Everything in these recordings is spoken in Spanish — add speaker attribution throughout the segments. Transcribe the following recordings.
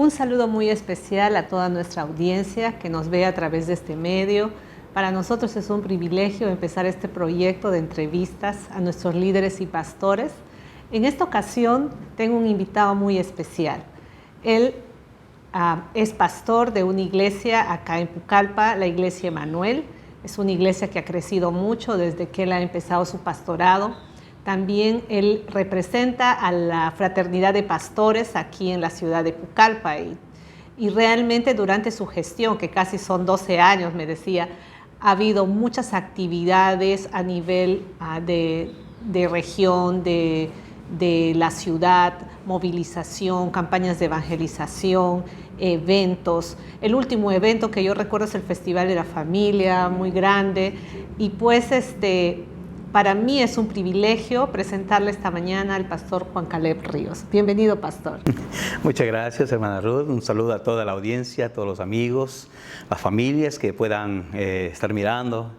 Speaker 1: Un saludo muy especial a toda nuestra audiencia que nos ve a través de este medio. Para nosotros es un privilegio empezar este proyecto de entrevistas a nuestros líderes y pastores. En esta ocasión tengo un invitado muy especial. Él es pastor de una iglesia acá en Pucallpa, la Iglesia Emanuel. Es una iglesia que ha crecido mucho desde que él ha empezado su pastorado. También él representa a la fraternidad de pastores aquí en la ciudad de Pucallpa y realmente durante su gestión, que casi son 12 años, me decía, ha habido muchas actividades a nivel de región, de la ciudad, movilización, campañas de evangelización, eventos. El último evento que yo recuerdo es el Festival de la Familia, muy grande, y pues para mí es un privilegio presentarle esta mañana al pastor Juan Caleb Ríos. Bienvenido, pastor.
Speaker 2: Muchas gracias, hermana Ruth. Un saludo a toda la audiencia, a todos los amigos, las familias que puedan estar mirando.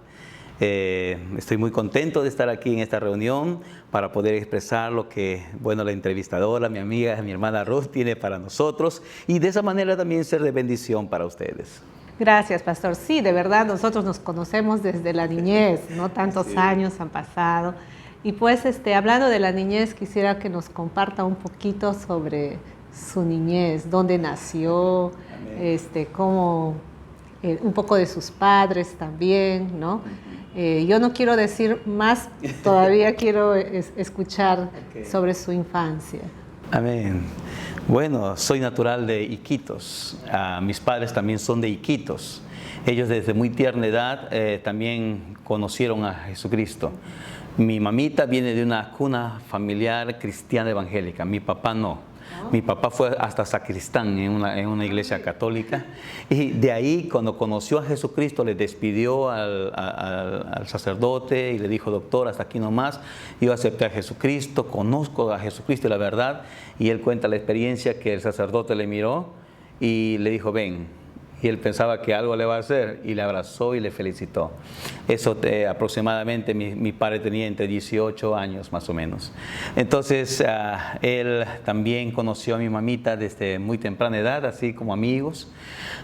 Speaker 2: Estoy muy contento de estar aquí en esta reunión para poder expresar lo que, bueno, la entrevistadora, mi amiga, mi hermana Ruth tiene para nosotros y de esa manera también ser de bendición para ustedes.
Speaker 1: Gracias, pastor. Sí, de verdad, nosotros nos conocemos desde la niñez, ¿no? Tantos años han pasado. Y pues, hablando de la niñez, quisiera que nos comparta un poquito sobre su niñez, dónde nació, cómo, un poco de sus padres también, ¿no? Yo no quiero decir más, todavía quiero escuchar sobre su infancia.
Speaker 2: Amén. Bueno, soy natural de Iquitos. Mis padres también son de Iquitos. Ellos desde muy tierna edad también conocieron a Jesucristo. Mi mamita viene de una cuna familiar cristiana evangélica, mi papá no. Mi papá fue hasta sacristán en una iglesia católica y de ahí cuando conoció a Jesucristo le despidió al sacerdote y le dijo: doctor, hasta aquí nomás, yo acepté a Jesucristo, conozco a Jesucristo y la verdad. Y él cuenta la experiencia que el sacerdote le miró y le dijo: ven. Y él pensaba que algo le va a hacer y le abrazó y le felicitó. Eso aproximadamente mi padre tenía entre 18 años más o menos. Entonces él también conoció a mi mamita desde muy temprana edad, así como amigos,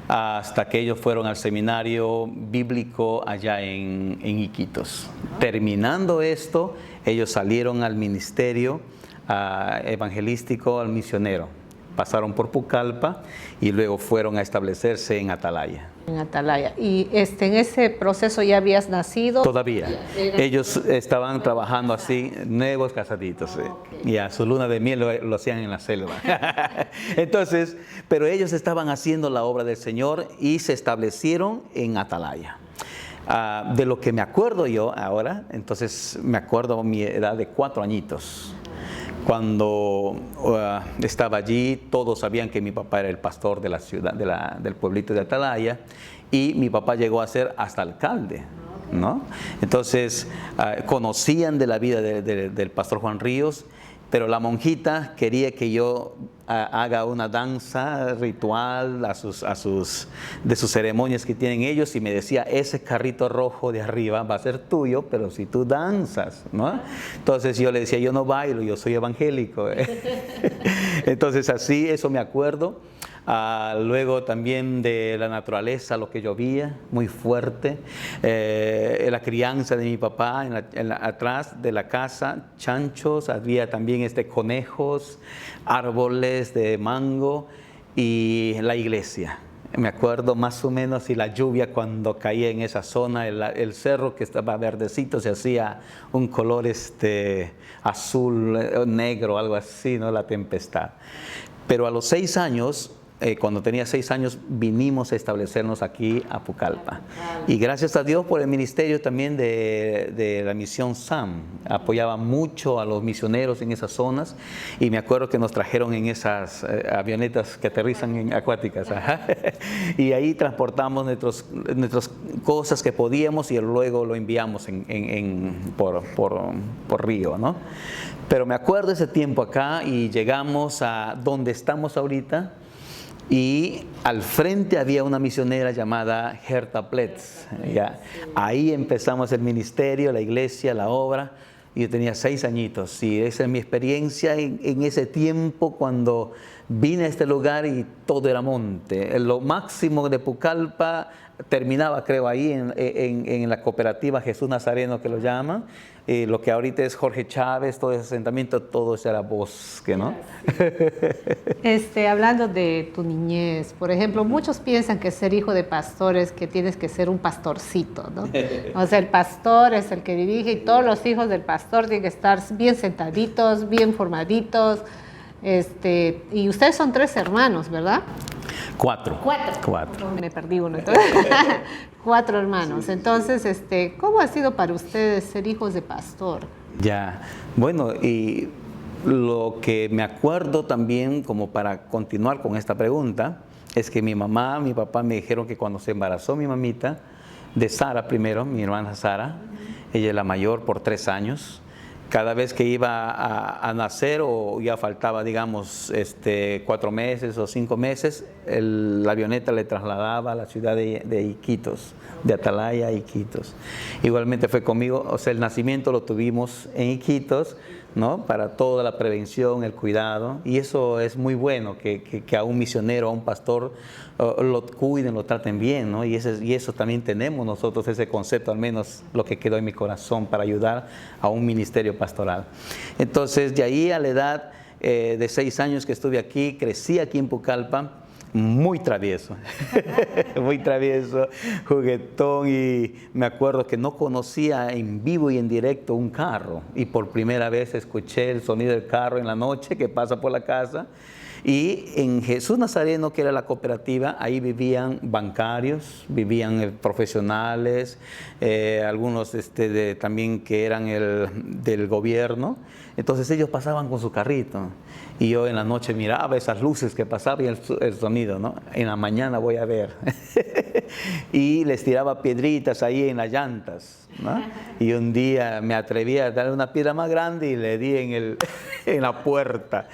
Speaker 2: hasta que ellos fueron al seminario bíblico allá en Iquitos. Terminando esto, ellos salieron al ministerio evangelístico, al misionero. Pasaron por Pucallpa y luego fueron a establecerse en Atalaya.
Speaker 1: En Atalaya. ¿Y en ese proceso ya habías nacido?
Speaker 2: Todavía. Ellos estaban trabajando así, nuevos casaditos. Okay. Y a su luna de miel lo hacían en la selva. Entonces, pero ellos estaban haciendo la obra del Señor y se establecieron en Atalaya. De lo que me acuerdo yo ahora, entonces me acuerdo mi edad de 4 añitos. Cuando estaba allí, todos sabían que mi papá era el pastor de la ciudad, del pueblito de Atalaya, y mi papá llegó a ser hasta alcalde, ¿no? Entonces, conocían de la vida del pastor Juan Ríos, pero la monjita quería que yo haga una danza ritual de sus ceremonias que tienen ellos y me decía: ese carrito rojo de arriba va a ser tuyo, pero si tú danzas, ¿no? Entonces yo le decía: yo no bailo, yo soy evangélico. Entonces así, eso me acuerdo. Luego también de la naturaleza, lo que llovía, muy fuerte. La crianza de mi papá, atrás de la casa, chanchos, había también conejos, árboles de mango y la iglesia. Me acuerdo más o menos, y la lluvia cuando caía en esa zona, el cerro que estaba verdecito se hacía un color azul, negro, algo así, ¿no? La tempestad. Pero a los 6 años, cuando tenía 6 años, vinimos a establecernos aquí a Pucallpa. Y gracias a Dios por el ministerio también de la misión SAM. Apoyaba mucho a los misioneros en esas zonas. Y me acuerdo que nos trajeron en esas avionetas que aterrizan en acuáticas. Y ahí transportamos nuestras cosas que podíamos y luego lo enviamos por río, ¿no? Pero me acuerdo ese tiempo acá y llegamos a donde estamos ahorita. Y al frente había una misionera llamada Gerta Pletz. Ahí empezamos el ministerio, la iglesia, la obra. y yo tenía 6 añitos. Y esa es mi experiencia en ese tiempo cuando vine a este lugar y todo era monte. Lo máximo de Pucallpa terminaba, creo, ahí en la cooperativa Jesús Nazareno, que lo llaman. Lo que ahorita es Jorge Chávez, todo ese asentamiento, todo eso era bosque, ¿no?
Speaker 1: Hablando de tu niñez, por ejemplo, muchos piensan que ser hijo de pastor es que tienes que ser un pastorcito, ¿no? O sea, el pastor es el que dirige y todos los hijos del pastor tienen que estar bien sentaditos, bien formaditos. Y ustedes son 3 hermanos, ¿verdad?
Speaker 2: 4.
Speaker 1: 4. Me perdí uno, entonces. 4 hermanos. Entonces, ¿cómo ha sido para ustedes ser hijos de pastor?
Speaker 2: Ya, bueno, y lo que me acuerdo también, como para continuar con esta pregunta, es que mi mamá, mi papá me dijeron que cuando se embarazó mi mamita, de Sara primero, mi hermana Sara, ella es la mayor por 3 años, cada vez que iba a nacer o ya faltaba, digamos, 4 meses o 5 meses, la avioneta le trasladaba a la ciudad de Iquitos, de Atalaya a Iquitos. Igualmente fue conmigo, o sea, el nacimiento lo tuvimos en Iquitos, ¿no? Para toda la prevención, el cuidado, y eso es muy bueno, que a un misionero, a un pastor, lo cuiden, lo traten bien, ¿no? Y eso también tenemos nosotros, ese concepto, al menos lo que quedó en mi corazón, para ayudar a un ministerio pastoral. Entonces, de ahí a la edad de 6 años que estuve aquí, crecí aquí en Pucallpa, muy travieso, muy travieso, juguetón, y me acuerdo que no conocía en vivo y en directo un carro, y por primera vez escuché el sonido del carro en la noche que pasa por la casa. Y en Jesús Nazareno, que era la cooperativa, ahí vivían bancarios, vivían profesionales, algunos también que eran del gobierno. Entonces ellos pasaban con su carrito y yo en la noche miraba esas luces que pasaban y el sonido, ¿no? En la mañana voy a ver. Y les tiraba piedritas ahí en las llantas, ¿no? Y un día me atreví a darle una piedra más grande y le di en la puerta.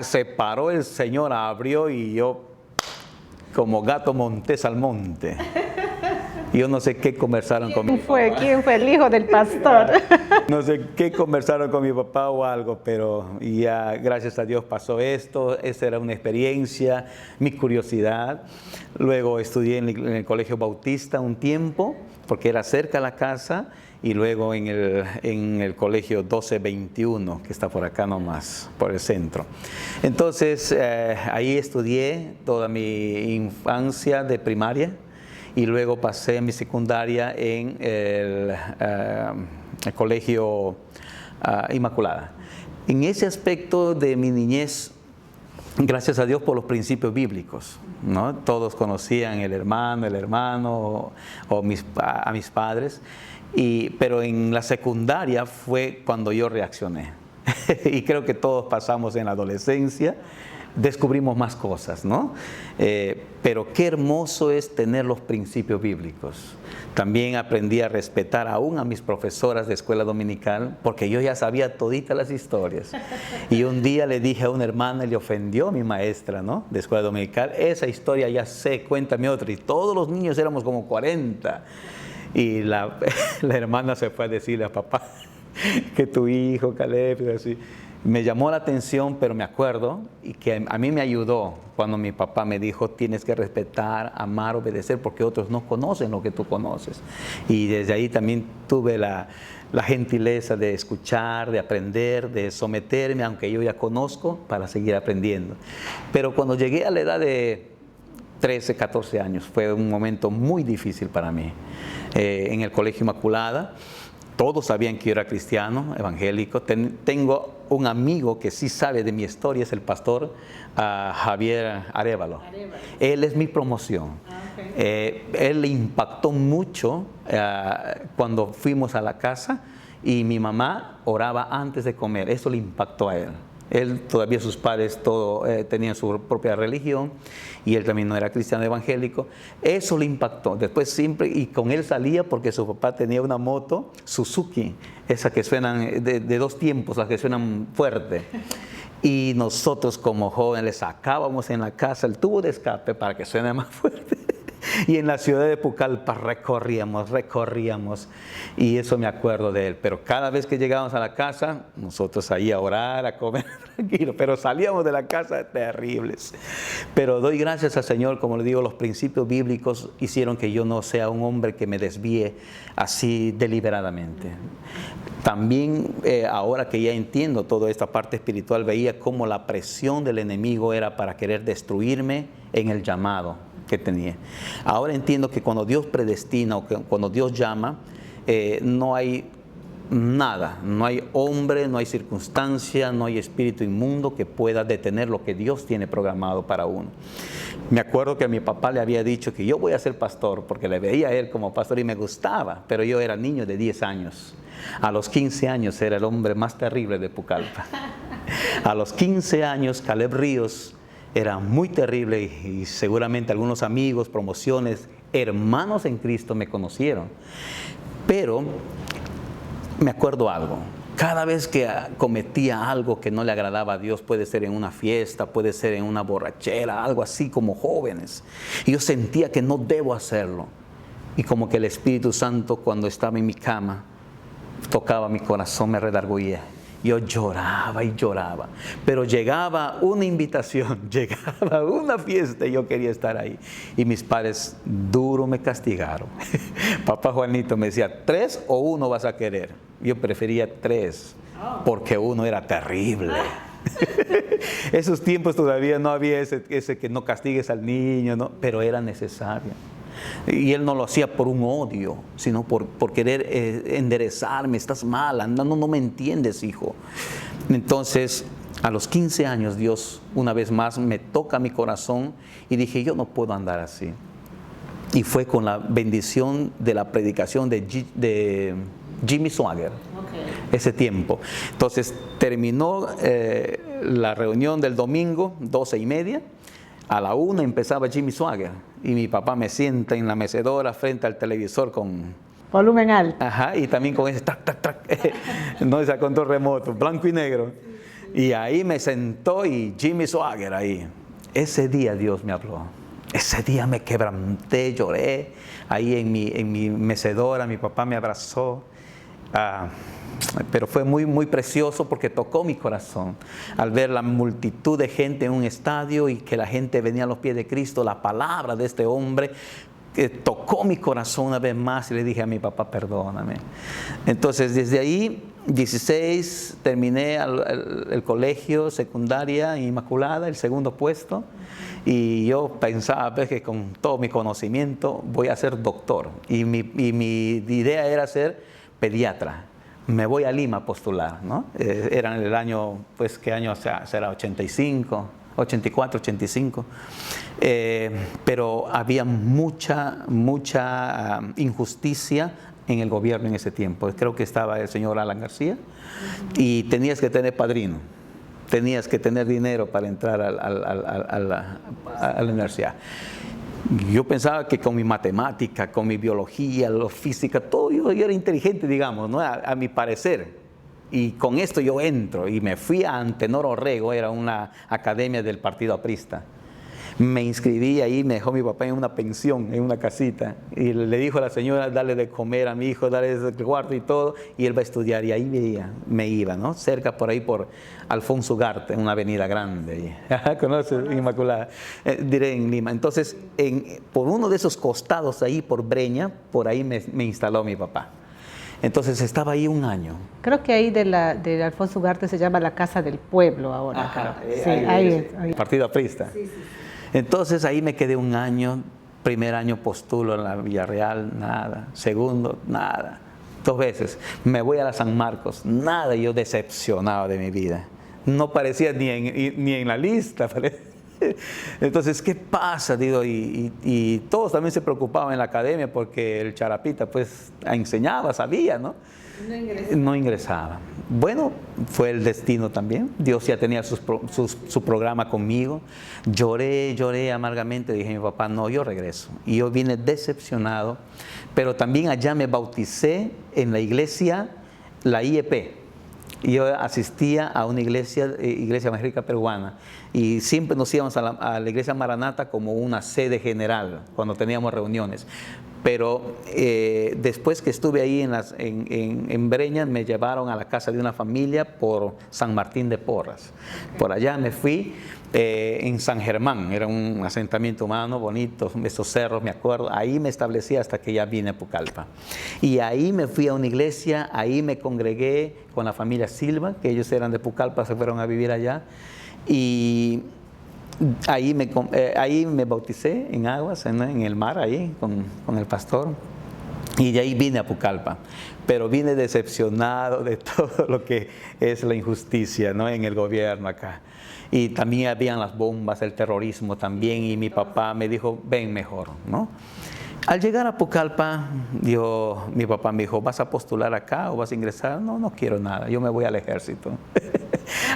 Speaker 2: Se paró el señor, abrió y yo como gato monté al monte. Yo no sé qué conversaron con mi papá.
Speaker 1: ¿Quién fue el hijo del pastor?
Speaker 2: No sé qué conversaron con mi papá o algo, pero ya gracias a Dios pasó esto. Esa era una experiencia, mi curiosidad. Luego estudié en el Colegio Bautista un tiempo, porque era cerca de la casa, y luego en el Colegio 1221, que está por acá nomás, por el centro. Entonces, ahí estudié toda mi infancia de primaria, y luego pasé mi secundaria en el Colegio Inmaculada. En ese aspecto de mi niñez, gracias a Dios por los principios bíblicos, ¿no? Todos conocían el hermano o a mis padres, pero en la secundaria fue cuando yo reaccioné. Y creo que todos pasamos en la adolescencia, descubrimos más cosas, ¿no? Pero qué hermoso es tener los principios bíblicos. También aprendí a respetar aún a mis profesoras de escuela dominical, porque yo ya sabía toditas las historias. Y un día le dije a una hermana, y le ofendió a mi maestra, ¿no?, de escuela dominical: esa historia ya sé, cuéntame otra. Y todos los niños éramos como 40. Y la hermana se fue a decirle a papá que tu hijo, Caleb, así. Me llamó la atención, pero me acuerdo, y que a mí me ayudó cuando mi papá me dijo: tienes que respetar, amar, obedecer, porque otros no conocen lo que tú conoces. Y desde ahí también tuve la gentileza de escuchar, de aprender, de someterme, aunque yo ya conozco, para seguir aprendiendo. Pero cuando llegué a la edad de 13, 14 años, fue un momento muy difícil para mí. En el Colegio Inmaculada, todos sabían que yo era cristiano, evangélico. Tengo un amigo que sí sabe de mi historia, es el pastor Javier Arévalo. Él es mi promoción. Él le impactó mucho cuando fuimos a la casa y mi mamá oraba antes de comer. Eso le impactó a él. Él, todavía sus padres tenían su propia religión y él también no era cristiano evangélico. Eso le impactó. Después siempre, y con él salía porque su papá tenía una moto Suzuki, esas que suenan de 2 tiempos, las que suenan fuerte. Y nosotros como jóvenes le sacábamos en la casa el tubo de escape para que suene más fuerte. Y en la ciudad de Pucallpa recorríamos. Y eso me acuerdo de él. Pero cada vez que llegábamos a la casa, nosotros ahí a orar, a comer tranquilo. Pero salíamos de la casa terribles. Pero doy gracias al Señor, como le digo, los principios bíblicos hicieron que yo no sea un hombre que me desvíe así deliberadamente. También ahora que ya entiendo toda esta parte espiritual, veía cómo la presión del enemigo era para querer destruirme en el llamado que tenía. Ahora entiendo que cuando Dios predestina o que cuando Dios llama, no hay nada, no hay hombre, no hay circunstancia, no hay espíritu inmundo que pueda detener lo que Dios tiene programado para uno. Me acuerdo que a mi papá le había dicho que yo voy a ser pastor, porque le veía a él como pastor y me gustaba, pero yo era niño de 10 años. A los 15 años era el hombre más terrible de Pucallpa. A los 15 años, Caleb Ríos era muy terrible y seguramente algunos amigos, promociones, hermanos en Cristo me conocieron. Pero me acuerdo algo. Cada vez que cometía algo que no le agradaba a Dios, puede ser en una fiesta, puede ser en una borrachera, algo así como jóvenes, y yo sentía que no debo hacerlo. Y como que el Espíritu Santo, cuando estaba en mi cama, tocaba mi corazón, me redarguía. Yo lloraba y lloraba, pero llegaba una invitación, llegaba una fiesta y yo quería estar ahí. Y mis padres duro me castigaron. Papá Juanito me decía, 3 o 1 vas a querer. Yo prefería 3, porque 1 era terrible. Esos tiempos todavía no había ese que no castigues al niño, ¿no? Pero era necesario. Y él no lo hacía por un odio, sino por querer enderezarme. Estás mal, andando, no me entiendes, hijo. Entonces, a los 15 años, Dios una vez más me toca mi corazón y dije, yo no puedo andar así. Y fue con la bendición de la predicación de Jimmy Swaggart, ese tiempo. Entonces, terminó la reunión del domingo, 12:30. A la 1 empezaba Jimmy Swaggart y mi papá me sienta en la mecedora frente al televisor con
Speaker 1: volumen alto.
Speaker 2: Ajá, y también con ese tac, tac, tac, no ese control remoto, blanco y negro. Y ahí me sentó y Jimmy Swaggart ahí. Ese día Dios me habló. Ese día me quebranté, lloré. Ahí en mi mecedora, mi papá me abrazó. Pero fue muy, muy precioso porque tocó mi corazón al ver la multitud de gente en un estadio y que la gente venía a los pies de Cristo. La palabra de este hombre que tocó mi corazón una vez más y le dije a mi papá, perdóname. Entonces desde ahí, 16, terminé el colegio, secundaria, Inmaculada, el segundo puesto, y yo pensaba pues, que con todo mi conocimiento voy a ser doctor y mi idea era ser pediatra. Me voy a Lima a postular, ¿no? Era en el año, pues, ¿qué año será? 85, 84, 85. Pero había mucha injusticia en el gobierno en ese tiempo. Creo que estaba el señor Alan García y tenías que tener padrino. Tenías que tener dinero para entrar a la universidad. Yo pensaba que con mi matemática, con mi biología, la física, todo yo era inteligente, digamos, ¿no? A mi parecer. Y con esto yo entro y me fui a Antenor Orrego, era una academia del partido aprista. Me inscribí ahí, me dejó mi papá en una pensión, en una casita. Y le dijo a la señora, dale de comer a mi hijo, dale de cuarto y todo. Y él va a estudiar. Y ahí me iba, ¿no? Cerca por ahí, por Alfonso Ugarte, en una avenida grande. ¿Conoces? Inmaculada. Diré en Lima. Entonces, por uno de esos costados ahí, por Breña, por ahí me instaló mi papá. Entonces estaba ahí un año.
Speaker 1: Creo que ahí de Alfonso Ugarte se llama la Casa del Pueblo ahora.
Speaker 2: Ajá,
Speaker 1: sí, ahí es.
Speaker 2: Partido aprista. Sí. Entonces ahí me quedé un año. Primer año postulo en la Villarreal, nada. Segundo, nada. 2 veces. Me voy a la San Marcos, nada. Yo decepcionado de mi vida. No parecía ni en la lista. Entonces, ¿qué pasa? Digo, y todos también se preocupaban en la academia porque el charapita pues enseñaba, sabía, ¿no? No ingresaba. Bueno, fue el destino también. Dios ya tenía su programa conmigo. Lloré amargamente. Dije a mi papá, no, yo regreso. Y yo vine decepcionado. Pero también allá me bauticé en la iglesia, la IEP. Y yo asistía a una iglesia evangélica peruana, y siempre nos íbamos a la iglesia Maranata como una sede general cuando teníamos reuniones. Pero después que estuve ahí en Breña, me llevaron a la casa de una familia por San Martín de Porras. Por allá me fui. En San Germán, era un asentamiento humano bonito, esos cerros, me acuerdo. Ahí me establecí hasta que ya vine a Pucallpa. Y ahí me fui a una iglesia, ahí me congregué con la familia Silva, que ellos eran de Pucallpa, se fueron a vivir allá. Y ahí me bauticé en aguas, en el mar, ahí con el pastor. Y de ahí vine a Pucallpa, pero vine decepcionado de todo lo que es la injusticia, ¿no?, en el gobierno acá. Y también habían las bombas, el terrorismo también, y mi papá me dijo, ven mejor, ¿no? Al llegar a Pucallpa, mi papá me dijo, ¿vas a postular acá o vas a ingresar? No, no quiero nada, yo me voy al ejército.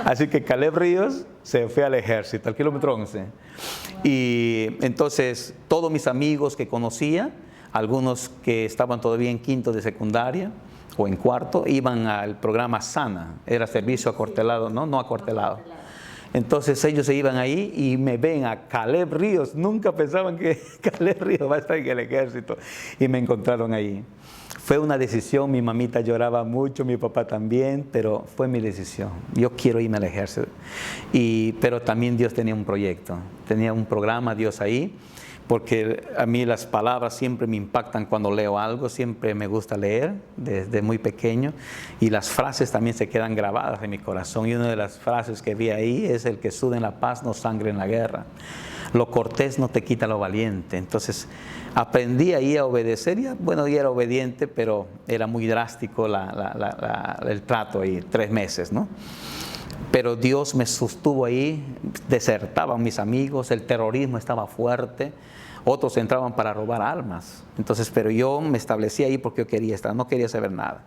Speaker 2: Así que Caleb Ríos se fue al ejército, al kilómetro 11. Y entonces todos mis amigos que conocía, algunos que estaban todavía en quinto de secundaria o en cuarto, iban al programa SANA, era servicio acuartelado, no acuartelado. Entonces ellos se iban ahí y me ven a Caleb Ríos. Nunca pensaban que Caleb Ríos va a estar en el ejército. Y me encontraron ahí. Fue una decisión, mi mamita lloraba mucho, mi papá también, pero fue mi decisión. Yo quiero irme al ejército. Pero también Dios tenía un proyecto, tenía un programa Dios ahí. Porque a mí las palabras siempre me impactan cuando leo algo, siempre me gusta leer desde muy pequeño, y las frases también se quedan grabadas en mi corazón. Y una de las frases que vi ahí es: el que suda en la paz no sangre en la guerra, lo cortés no te quita lo valiente. Entonces aprendí ahí a obedecer. Bueno, yo era obediente, pero era muy drástico el trato ahí, 3 meses, ¿no? Pero Dios me sostuvo ahí, desertaban mis amigos, el terrorismo estaba fuerte, otros entraban para robar armas. Entonces, pero yo me establecí ahí porque yo quería estar, no quería saber nada.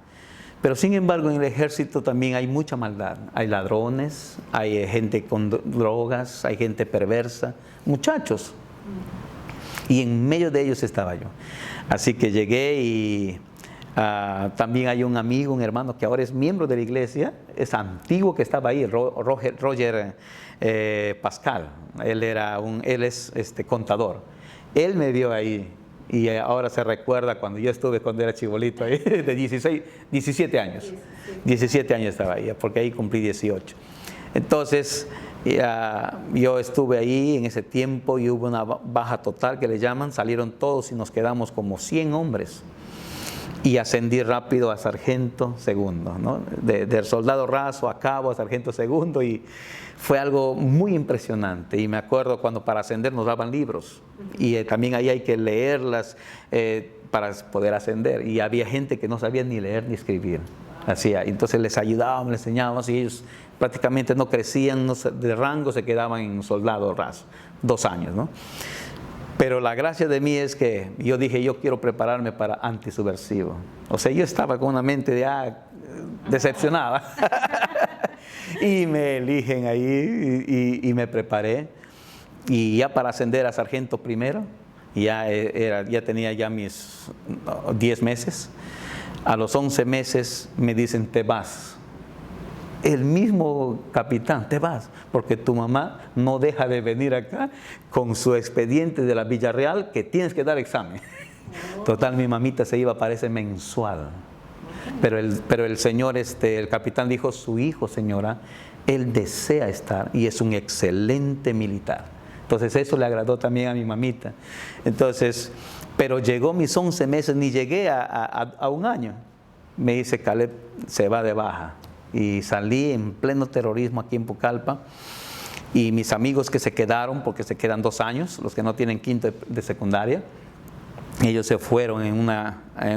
Speaker 2: Pero sin embargo, en el ejército también hay mucha maldad. Hay ladrones, hay gente con drogas, hay gente perversa, muchachos. Y en medio de ellos estaba yo. Así que llegué y también hay un amigo, un hermano que ahora es miembro de la iglesia, es antiguo, que estaba ahí, Roger Pascal. Él es contador. Él me vio ahí y ahora se recuerda cuando era chibolito ahí, de 17 años. 17 años estaba ahí, porque ahí cumplí 18. Entonces, yo estuve ahí en ese tiempo y hubo una baja total que le llaman, salieron todos y nos quedamos como 100 hombres. Y ascendí rápido a sargento segundo, ¿no? Del soldado raso a cabo a sargento segundo, y fue algo muy impresionante. Y me acuerdo cuando para ascender nos daban libros, y también ahí hay que leerlas para poder ascender, y había gente que no sabía ni leer ni escribir. Entonces les ayudábamos, les enseñábamos, y ellos prácticamente no crecían de rango, se quedaban en soldado raso, 2 años, ¿no? Pero la gracia de mí es que yo dije, yo quiero prepararme para antisubversivo. O sea, yo estaba con una mente ya decepcionada. Y me eligen ahí y me preparé. Y ya para ascender a sargento primero, ya tenía ya mis 10 meses. A los 11 meses me dicen, te vas. El mismo capitán, te vas, porque tu mamá no deja de venir acá con su expediente de la Villarreal, que tienes que dar examen. Total, mi mamita se iba, parece mensual. Pero el señor, el capitán dijo, su hijo, señora, él desea estar y es un excelente militar. Entonces eso le agradó también a mi mamita. Entonces, pero llegó mis 11 meses, ni llegué a 1 año. Me dice, Caleb se va de baja. Y salí en pleno terrorismo aquí en Pucallpa, y mis amigos que se quedaron, porque se quedan 2 años, los que no tienen quinto de secundaria, ellos se fueron en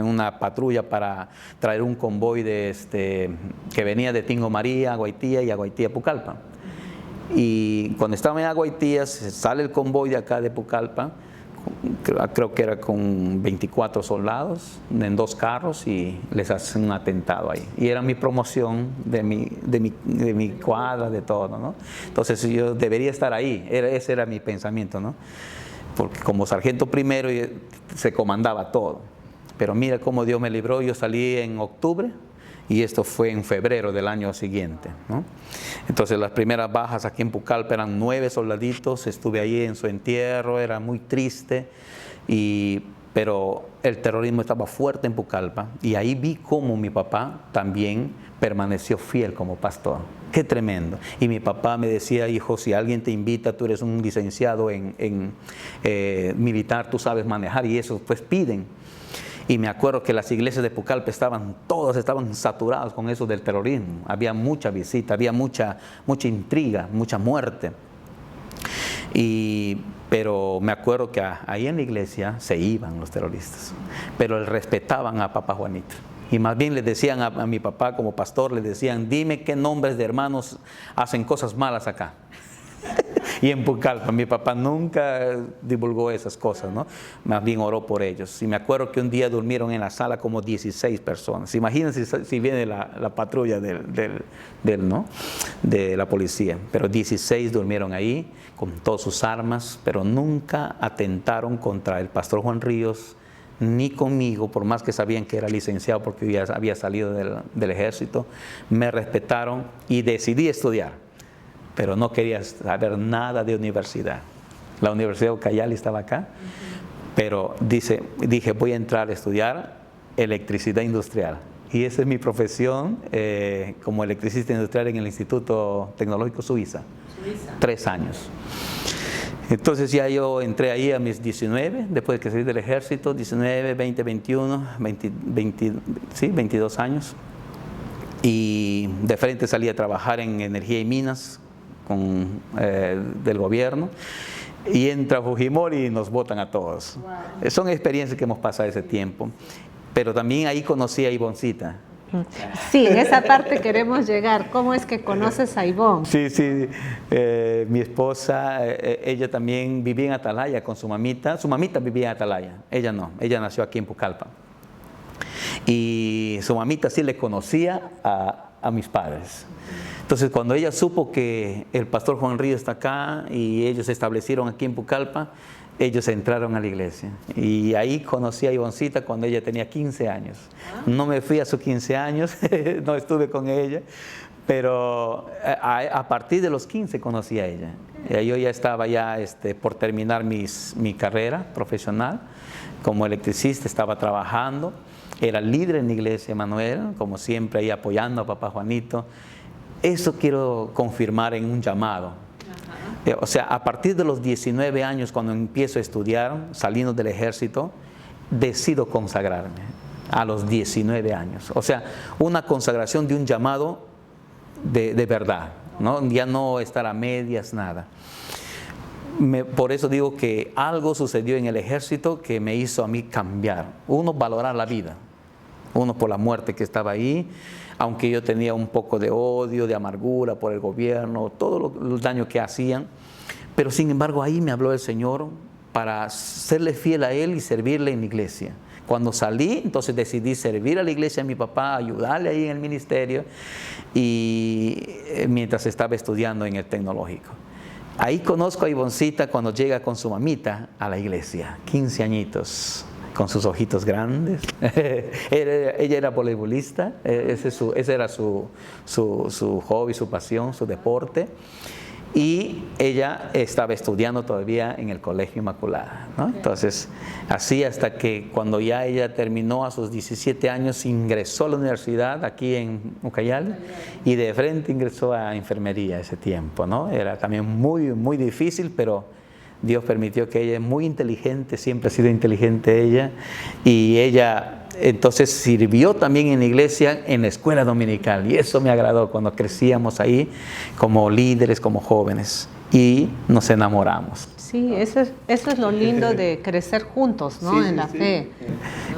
Speaker 2: una patrulla para traer un convoy que venía de Tingo María, Aguaitía y Aguaitía, Pucallpa. Y cuando estaba en Aguaitía, sale el convoy de acá de Pucallpa, creo que era con 24 soldados en 2 carros, y les hacen un atentado ahí. Y era mi promoción de mi cuadra, de todo, ¿no? Entonces yo debería estar ahí, ese era mi pensamiento, ¿no? Porque como sargento primero se comandaba todo. Pero mira cómo Dios me libró. Yo salí en octubre y esto fue en febrero del año siguiente, ¿no? Entonces las primeras bajas aquí en Pucallpa eran 9 soldaditos, estuve ahí en su entierro, era muy triste, pero el terrorismo estaba fuerte en Pucallpa, y ahí vi cómo mi papá también permaneció fiel como pastor. Qué tremendo. Y mi papá me decía: hijo, si alguien te invita, tú eres un licenciado en militar, tú sabes manejar, y eso pues piden. Y me acuerdo que las iglesias de Pucallpa todas estaban saturadas con eso del terrorismo. Había mucha visita, había mucha intriga, mucha muerte. Pero me acuerdo que ahí en la iglesia se iban los terroristas, pero respetaban a Papá Juanito. Y más bien le decían a mi papá como pastor, le decían: dime qué nombres de hermanos hacen cosas malas acá. Y en Pucallpa, mi papá nunca divulgó esas cosas, ¿no? Más bien oró por ellos. Y me acuerdo que un día durmieron en la sala como 16 personas. Imagínense si viene la patrulla ¿no? de la policía. Pero 16 durmieron ahí con todas sus armas, pero nunca atentaron contra el pastor Juan Ríos, ni conmigo, por más que sabían que era licenciado porque ya había salido del ejército. Me respetaron y decidí estudiar, pero no quería saber nada de universidad. La Universidad de Ucayali estaba acá, pero dije: voy a entrar a estudiar electricidad industrial. Y esa es mi profesión como electricista industrial en el Instituto Tecnológico Suiza. 3 años. Entonces ya yo entré ahí a mis 19, después de que salí del ejército, 19, 20, 21, 22 años. Y de frente salí a trabajar en energía y minas del gobierno. Y entra Fujimori y nos botan a todos. Wow. Son experiencias que hemos pasado ese tiempo. Pero también ahí conocí a Ivoncita.
Speaker 1: Sí, en esa parte queremos llegar. ¿Cómo es que conoces a Ivonne?
Speaker 2: Sí. Mi esposa, ella también vivía en Atalaya con su mamita. Su mamita vivía en Atalaya, ella no, ella nació aquí en Pucallpa. Y su mamita sí le conocía a mis padres. Entonces, cuando ella supo que el pastor Juan Ríos está acá y ellos se establecieron aquí en Pucallpa, ellos entraron a la iglesia. Y ahí conocí a Ivoncita cuando ella tenía 15 años. No me fui a sus 15 años, no estuve con ella, pero a partir de los 15 conocí a ella. Yo ya estaba por terminar mi carrera profesional como electricista, estaba trabajando, era líder en la iglesia Manuel, como siempre ahí apoyando a Papá Juanito. Eso quiero confirmar en un llamado. O sea, a partir de los 19 años, cuando empiezo a estudiar, saliendo del ejército, decido consagrarme a los 19 años. O sea, una consagración de un llamado de verdad, ¿no? Ya no estar a medias, nada. Por eso digo que algo sucedió en el ejército que me hizo a mí cambiar. Uno, valorar la vida. Uno, por la muerte que estaba ahí. Aunque yo tenía un poco de odio, de amargura por el gobierno, todo el daño que hacían, pero sin embargo ahí me habló el Señor para serle fiel a Él y servirle en la iglesia. Cuando salí, entonces decidí servir a la iglesia de mi papá, ayudarle ahí en el ministerio, y mientras estaba estudiando en el tecnológico. Ahí conozco a Ivoncita cuando llega con su mamita a la iglesia, 15 añitos. Con sus ojitos grandes. Ella era voleibolista, ese era su hobby, su pasión, su deporte. Y ella estaba estudiando todavía en el Colegio Inmaculada, ¿no? Entonces, así hasta que cuando ya ella terminó a sus 17 años, ingresó a la universidad aquí en Ucayali y de frente ingresó a enfermería ese tiempo, ¿no? Era también muy, muy difícil, pero Dios permitió que ella es muy inteligente, siempre ha sido inteligente ella, y ella entonces sirvió también en la iglesia, en la escuela dominical, y eso me agradó cuando crecíamos ahí como líderes, como jóvenes, y nos enamoramos.
Speaker 1: Sí, eso es lo lindo de crecer juntos, ¿no? Sí, en la fe.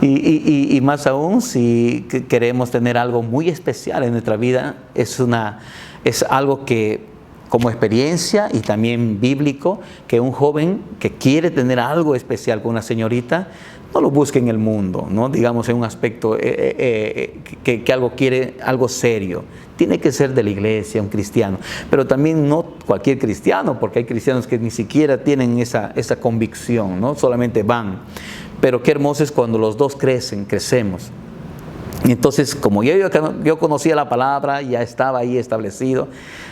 Speaker 2: Y más aún, si queremos tener algo muy especial en nuestra vida, es algo que como experiencia y también bíblico, que un joven que quiere tener algo especial con una señorita, no lo busque en el mundo, ¿no? Digamos en un aspecto que algo quiere, algo serio. Tiene que ser de la iglesia, un cristiano, pero también no cualquier cristiano, porque hay cristianos que ni siquiera tienen esa convicción, ¿no? Solamente van. Pero qué hermoso es cuando los dos crecemos. Entonces, como yo conocía la palabra, ya estaba ahí establecido,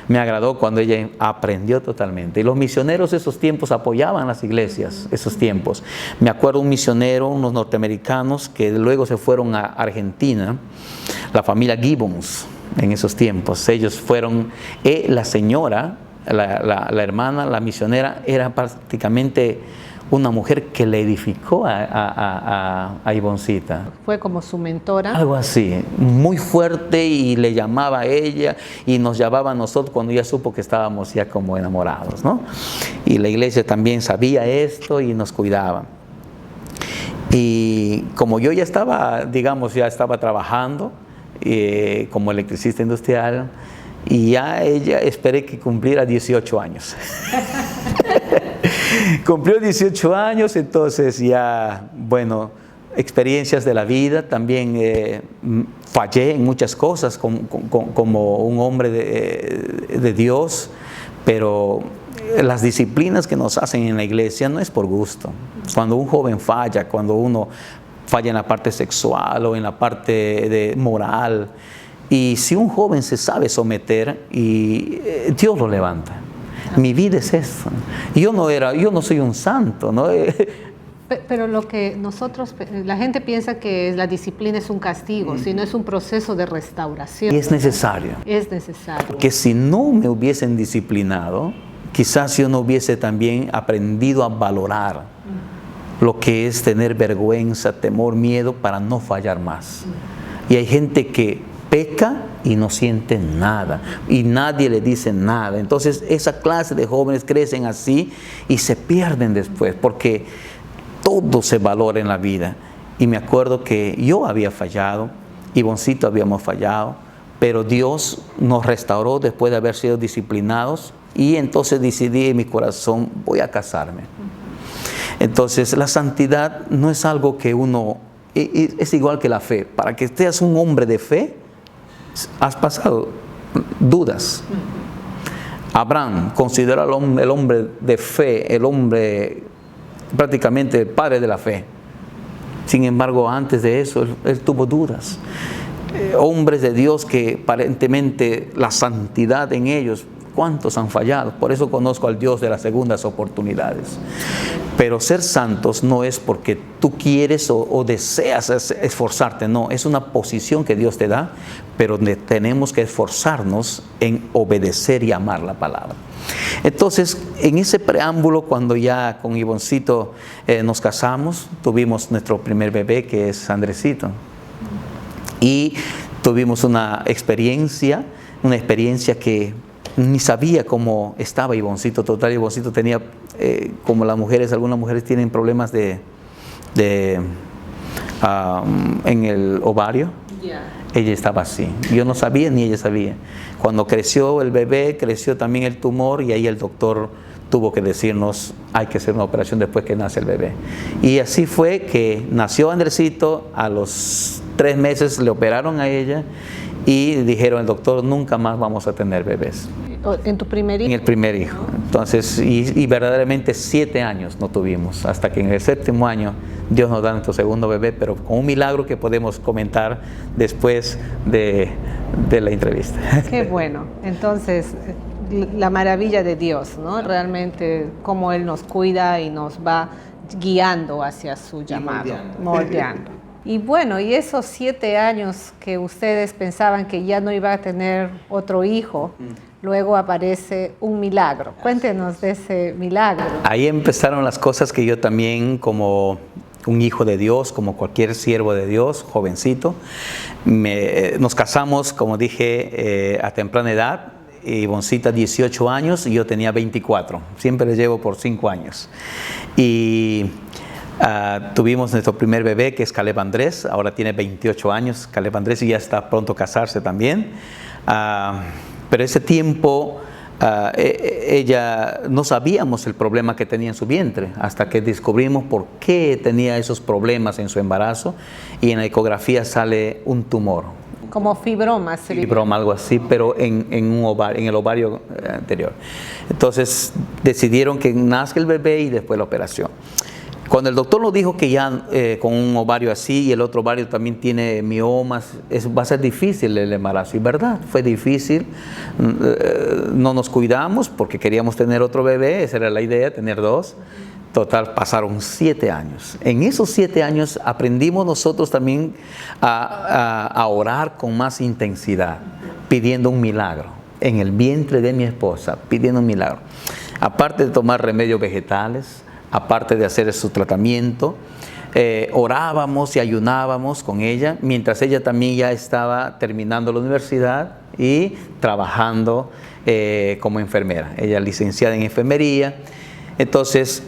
Speaker 2: me agradó cuando ella aprendió totalmente. Y los misioneros de esos tiempos apoyaban las iglesias, esos tiempos. Me acuerdo un misionero, unos norteamericanos, que luego se fueron a Argentina, la familia Gibbons, en esos tiempos. Ellos fueron, la señora, la hermana, la misionera, era prácticamente una mujer que le edificó a Ivoncita.
Speaker 1: Fue como su mentora.
Speaker 2: Algo así, muy fuerte, y le llamaba a ella y nos llamaba a nosotros cuando ya supo que estábamos ya como enamorados, ¿no? Y la iglesia también sabía esto y nos cuidaba. Y como yo ya estaba, digamos, ya estaba trabajando como electricista industrial, y ya ella esperé que cumpliera 18 años. Cumplió 18 años, entonces ya, bueno, experiencias de la vida, también fallé en muchas cosas como un hombre de Dios, pero las disciplinas que nos hacen en la iglesia no es por gusto. Cuando un joven falla, cuando uno falla en la parte sexual o en la parte moral, y si un joven se sabe someter, Dios lo levanta. Mi vida es eso. Yo no soy un santo, ¿no?
Speaker 1: Pero lo que la gente piensa que la disciplina es un castigo, sino es un proceso de restauración.
Speaker 2: Y es necesario.
Speaker 1: Es necesario.
Speaker 2: Porque si no me hubiesen disciplinado, quizás yo no hubiese también aprendido a valorar lo que es tener vergüenza, temor, miedo para no fallar más. Y hay gente que peca y no siente nada, y nadie le dice nada. Entonces esa clase de jóvenes crecen así y se pierden después, porque todo se valora en la vida. Y me acuerdo que yo había fallado, Ivoncito habíamos fallado, pero Dios nos restauró después de haber sido disciplinados, y entonces decidí en mi corazón, voy a casarme. Entonces la santidad no es algo que es igual que la fe. Para que seas un hombre de fe, has pasado dudas. Abraham, considerado el hombre de fe, el hombre prácticamente el padre de la fe. Sin embargo, antes de eso, él tuvo dudas. Hombres de Dios que aparentemente la santidad en ellos, ¿cuántos han fallado? Por eso conozco al Dios de las segundas oportunidades. Pero ser santos no es porque tú quieres o deseas esforzarte, no, es una posición que Dios te da, pero tenemos que esforzarnos en obedecer y amar la palabra. Entonces, en ese preámbulo, cuando ya con Ivoncito nos casamos, tuvimos nuestro primer bebé, que es Andresito, y tuvimos una experiencia que ni sabía cómo estaba Ivoncito. Total, Ivoncito tenía, como algunas mujeres tienen problemas en el ovario. Ella estaba así. Yo no sabía ni ella sabía. Cuando creció el bebé, creció también el tumor, y ahí el doctor tuvo que decirnos, hay que hacer una operación después que nace el bebé. Y así fue que nació Andresito. A los 3 meses le operaron a ella y dijeron el doctor, nunca más vamos a tener bebés.
Speaker 1: ¿En tu primer hijo?
Speaker 2: En el primer hijo. Entonces, y verdaderamente 7 años no tuvimos, hasta que en el 7º año Dios nos da nuestro segundo bebé, pero con un milagro que podemos comentar después de la entrevista.
Speaker 1: Qué bueno. Entonces, la maravilla de Dios, ¿no? Realmente cómo Él nos cuida y nos va guiando hacia su llamado, moldeando. Y bueno, y esos 7 años que ustedes pensaban que ya no iba a tener otro hijo, luego aparece un milagro. Cuéntenos de ese milagro.
Speaker 2: Ahí empezaron las cosas que yo también, como un hijo de Dios, como cualquier siervo de Dios, jovencito, nos casamos, como dije, a temprana edad. Ivoncita 18 años y yo tenía 24. Siempre le llevo por 5 años. Y tuvimos nuestro primer bebé, que es Caleb Andrés. Ahora tiene 28 años Caleb Andrés, y ya está pronto a casarse también. Pero ese tiempo ella no sabíamos el problema que tenía en su vientre, hasta que descubrimos por qué tenía esos problemas en su embarazo, y en la ecografía sale un tumor.
Speaker 1: Como fibroma.
Speaker 2: Fibroma, algo así, pero en el ovario anterior. Entonces decidieron que nazca el bebé y después la operación. Cuando el doctor nos dijo que ya con un ovario así y el otro ovario también tiene miomas, va a ser difícil el embarazo. Y verdad, fue difícil. No nos cuidamos porque queríamos tener otro bebé, esa era la idea, tener 2. Total, pasaron 7 años. En esos 7 años aprendimos nosotros también a orar con más intensidad, pidiendo un milagro. En el vientre de mi esposa, pidiendo un milagro. Aparte de tomar remedios vegetales, aparte de hacer su tratamiento, orábamos y ayunábamos con ella, mientras ella también ya estaba terminando la universidad y trabajando como enfermera. Ella es licenciada en enfermería. Entonces,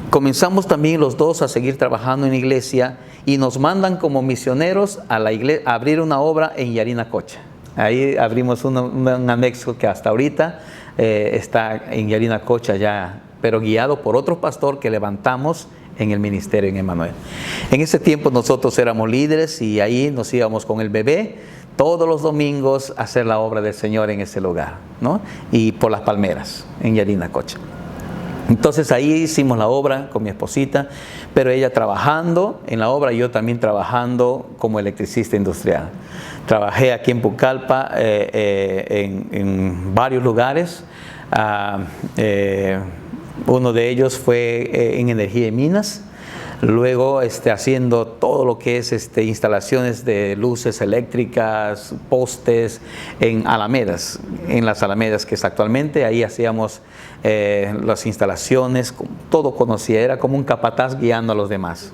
Speaker 2: comenzamos también los dos a seguir trabajando en la iglesia y nos mandan como misioneros a la iglesia, a abrir una obra en Yarinacocha. Ahí abrimos un anexo que hasta ahorita está en Yarinacocha ya, pero guiado por otro pastor que levantamos en el ministerio en Emmanuel. En ese tiempo nosotros éramos líderes y ahí nos íbamos con el bebé todos los domingos a hacer la obra del Señor en ese lugar, ¿no? Y por las palmeras, en Yarinacocha. Entonces ahí hicimos la obra con mi esposita, pero ella trabajando en la obra y yo también trabajando como electricista industrial. Trabajé aquí en Pucallpa en varios lugares. Uno de ellos fue en energía de minas, luego haciendo todo lo que es instalaciones de luces eléctricas, postes en alamedas, en las alamedas que es actualmente, ahí hacíamos las instalaciones, todo conocía, era como un capataz guiando a los demás.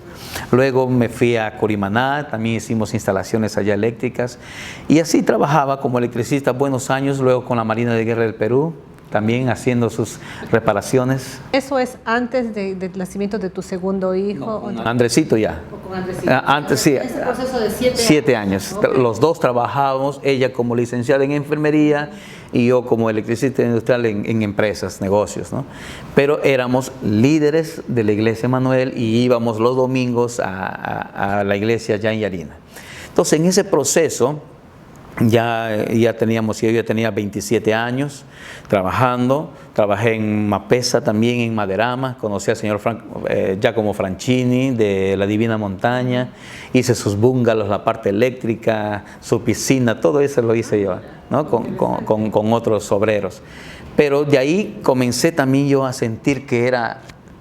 Speaker 2: Luego me fui a Curimaná, también hicimos instalaciones allá eléctricas y así trabajaba como electricista buenos años, luego con la Marina de Guerra del Perú, también haciendo sus reparaciones.
Speaker 1: ¿Eso es antes del nacimiento de tu segundo hijo?
Speaker 2: No, Andresito ya.
Speaker 1: ¿O con Andresito?
Speaker 2: Antes sí.
Speaker 1: Ese proceso de 7 años.
Speaker 2: 7 años. Okay. Los dos trabajábamos, ella como licenciada en enfermería y yo como electricista industrial en empresas, negocios, ¿no? Pero éramos líderes de la iglesia Emmanuel y íbamos los domingos a la iglesia ya en Yarina. Entonces en ese proceso yo ya tenía 27 años trabajando, trabajé en Mapesa también, en Maderama, conocí al señor Giacomo Franchini de la Divina Montaña, hice sus bungalows, la parte eléctrica, su piscina, todo eso lo hice yo, ¿no? con otros obreros. Pero de ahí comencé también yo a sentir que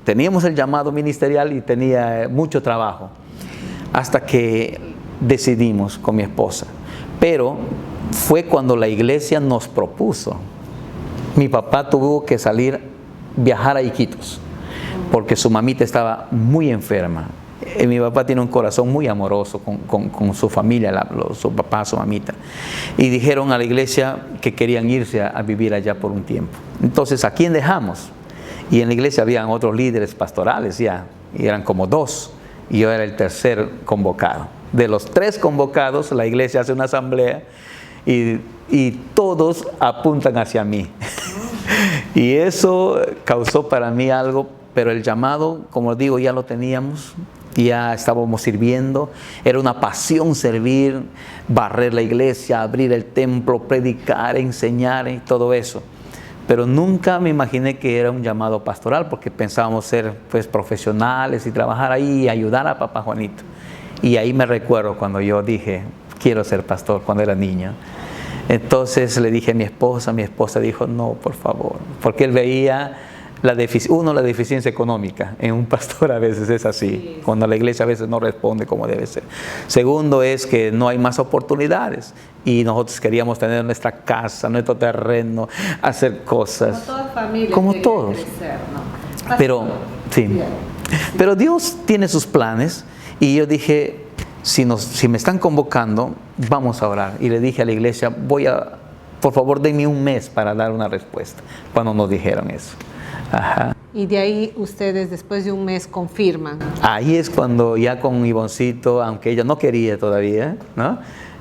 Speaker 2: teníamos el llamado ministerial y tenía mucho trabajo, hasta que decidimos con mi esposa. Pero fue cuando la iglesia nos propuso. Mi papá tuvo que viajar a Iquitos, porque su mamita estaba muy enferma. Mi papá tiene un corazón muy amoroso con su familia, su papá, su mamita. Y dijeron a la iglesia que querían irse a vivir allá por un tiempo. Entonces, ¿a quién dejamos? Y en la iglesia habían otros líderes pastorales ya, y eran como 2, y yo era el tercer convocado. De los 3 convocados, la iglesia hace una asamblea y todos apuntan hacia mí. Y eso causó para mí algo, pero el llamado, como digo, ya lo teníamos, ya estábamos sirviendo, era una pasión servir, barrer la iglesia, abrir el templo, predicar, enseñar y todo eso. Pero nunca me imaginé que era un llamado pastoral, porque pensábamos ser pues profesionales y trabajar ahí y ayudar a papá Juanito. Y ahí me recuerdo cuando yo dije, quiero ser pastor, cuando era niño. Entonces le dije a mi esposa dijo, no, por favor, porque él veía la deficiencia económica. En un pastor a veces es así, cuando la iglesia a veces no responde como debe ser. Segundo es que no hay más oportunidades y nosotros queríamos tener nuestra casa, nuestro terreno, hacer cosas.
Speaker 1: Como toda familia.
Speaker 2: Como todos.
Speaker 1: Crecer, ¿no?
Speaker 2: Pero, sí. Pero Dios tiene sus planes. Y yo dije, si me están convocando, vamos a orar. Y le dije a la iglesia, por favor, denme un mes para dar una respuesta, cuando nos dijeron eso. Ajá.
Speaker 1: Y de ahí ustedes, después de un mes, confirman.
Speaker 2: Ahí es cuando ya con Ivoncito, aunque ella no quería todavía, ¿no?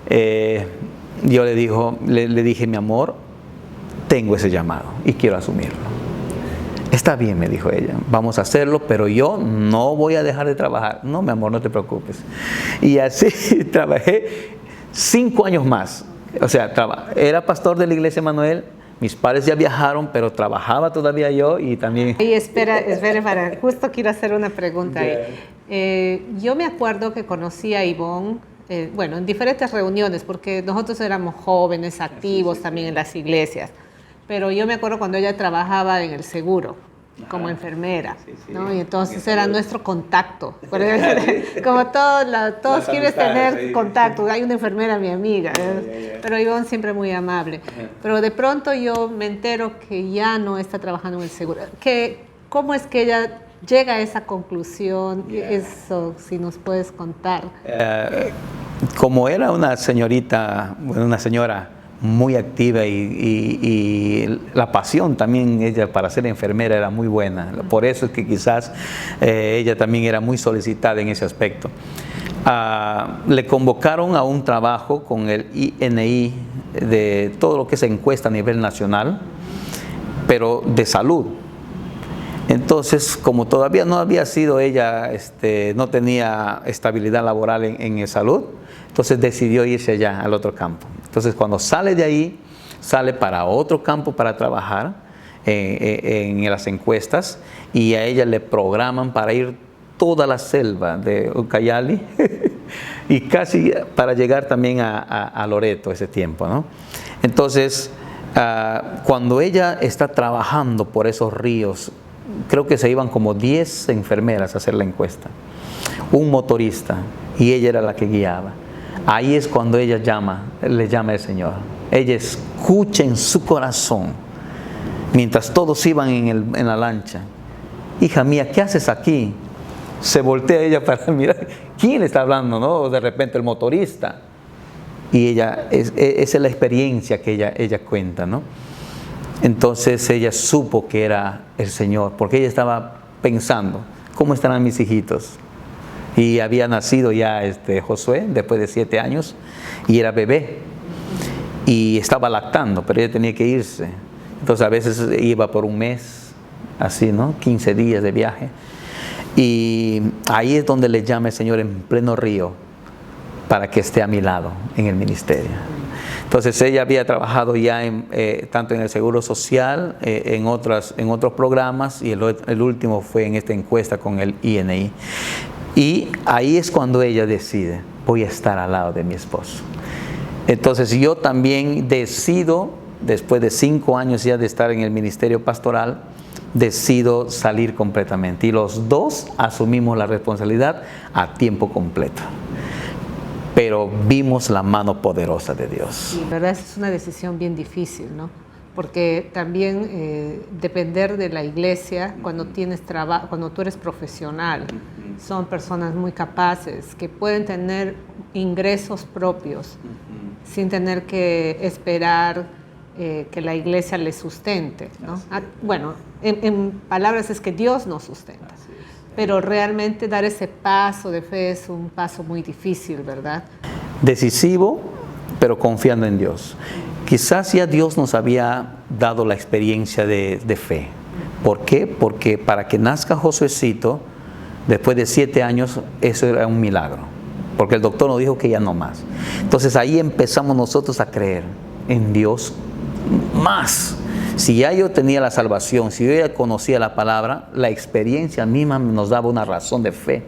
Speaker 2: Yo le dije, mi amor, tengo ese llamado y quiero asumirlo. Está bien, me dijo ella, vamos a hacerlo, pero yo no voy a dejar de trabajar. No, mi amor, no te preocupes. Y así trabajé 5 años más. O sea, era pastor de la iglesia Emmanuel, Mis padres ya viajaron, pero trabajaba todavía yo y también...
Speaker 1: Y espera, justo quiero hacer una pregunta ahí. Yo me acuerdo que conocí a Ivonne, bueno, en diferentes reuniones, porque nosotros éramos jóvenes, activos también en las iglesias, pero yo me acuerdo cuando ella trabajaba en el seguro, como enfermera, ¿no? Y entonces era nuestro contacto. Como todos quieren tener contacto. Hay una enfermera, mi amiga, pero Ivonne siempre muy amable. Pero de pronto yo me entero que ya no está trabajando en el seguro. ¿Cómo es que ella llega a esa conclusión? Eso, si nos puedes contar.
Speaker 2: Como era una señora muy activa y la pasión también ella para ser enfermera era muy buena. Por eso es que quizás ella también era muy solicitada en ese aspecto. Le convocaron a un trabajo con el INI de todo lo que se encuesta a nivel nacional, pero de salud. Entonces, como todavía no había sido ella, no tenía estabilidad laboral en salud, entonces decidió irse allá al otro campo. Entonces, cuando sale de ahí, sale para otro campo para trabajar en las encuestas, y a ella le programan para ir toda la selva de Ucayali y casi para llegar también a Loreto ese tiempo, ¿no? Entonces, cuando ella está trabajando por esos ríos, creo que se iban como 10 enfermeras a hacer la encuesta, un motorista, y ella era la que guiaba. Ahí es cuando ella le llama al Señor. Ella escucha en su corazón, mientras todos iban en la lancha: hija mía, ¿qué haces aquí? Se voltea ella para mirar quién está hablando, ¿no? De repente el motorista. Y esa es la experiencia que ella cuenta, ¿no? Entonces ella supo que era el Señor, porque ella estaba pensando: ¿cómo estarán mis hijitos? Y había nacido ya Josué después de 7 años y era bebé y estaba lactando, pero ella tenía que irse. Entonces a veces iba por un mes, así, ¿no? 15 días de viaje. Y ahí es donde le llama el Señor en pleno río para que esté a mi lado en el ministerio. Entonces ella había trabajado ya tanto en el Seguro Social, en otros programas, y el último fue en esta encuesta con el INI. Y ahí es cuando ella decide: voy a estar al lado de mi esposo. Entonces yo también decido, después de 5 años ya de estar en el ministerio pastoral, decido salir completamente. Y los dos asumimos la responsabilidad a tiempo completo. Pero vimos la mano poderosa de Dios.
Speaker 1: Sí, verdad, es una decisión bien difícil, ¿no? Porque también depender de la iglesia cuando tienes trabajo, cuando tú eres profesional, son personas muy capaces que pueden tener ingresos propios sin tener que esperar que la iglesia les sustente, ¿no? Bueno, en palabras es que Dios nos sustenta. Pero realmente dar ese paso de fe es un paso muy difícil, ¿verdad?
Speaker 2: Decisivo, pero confiando en Dios. Quizás ya Dios nos había dado la experiencia de fe. ¿Por qué? Porque para que nazca Josuecito, después de 7 años, eso era un milagro. Porque el doctor nos dijo que ya no más. Entonces ahí empezamos nosotros a creer en Dios más. Si ya yo tenía la salvación, si yo ya conocía la palabra, la experiencia misma nos daba una razón de fe.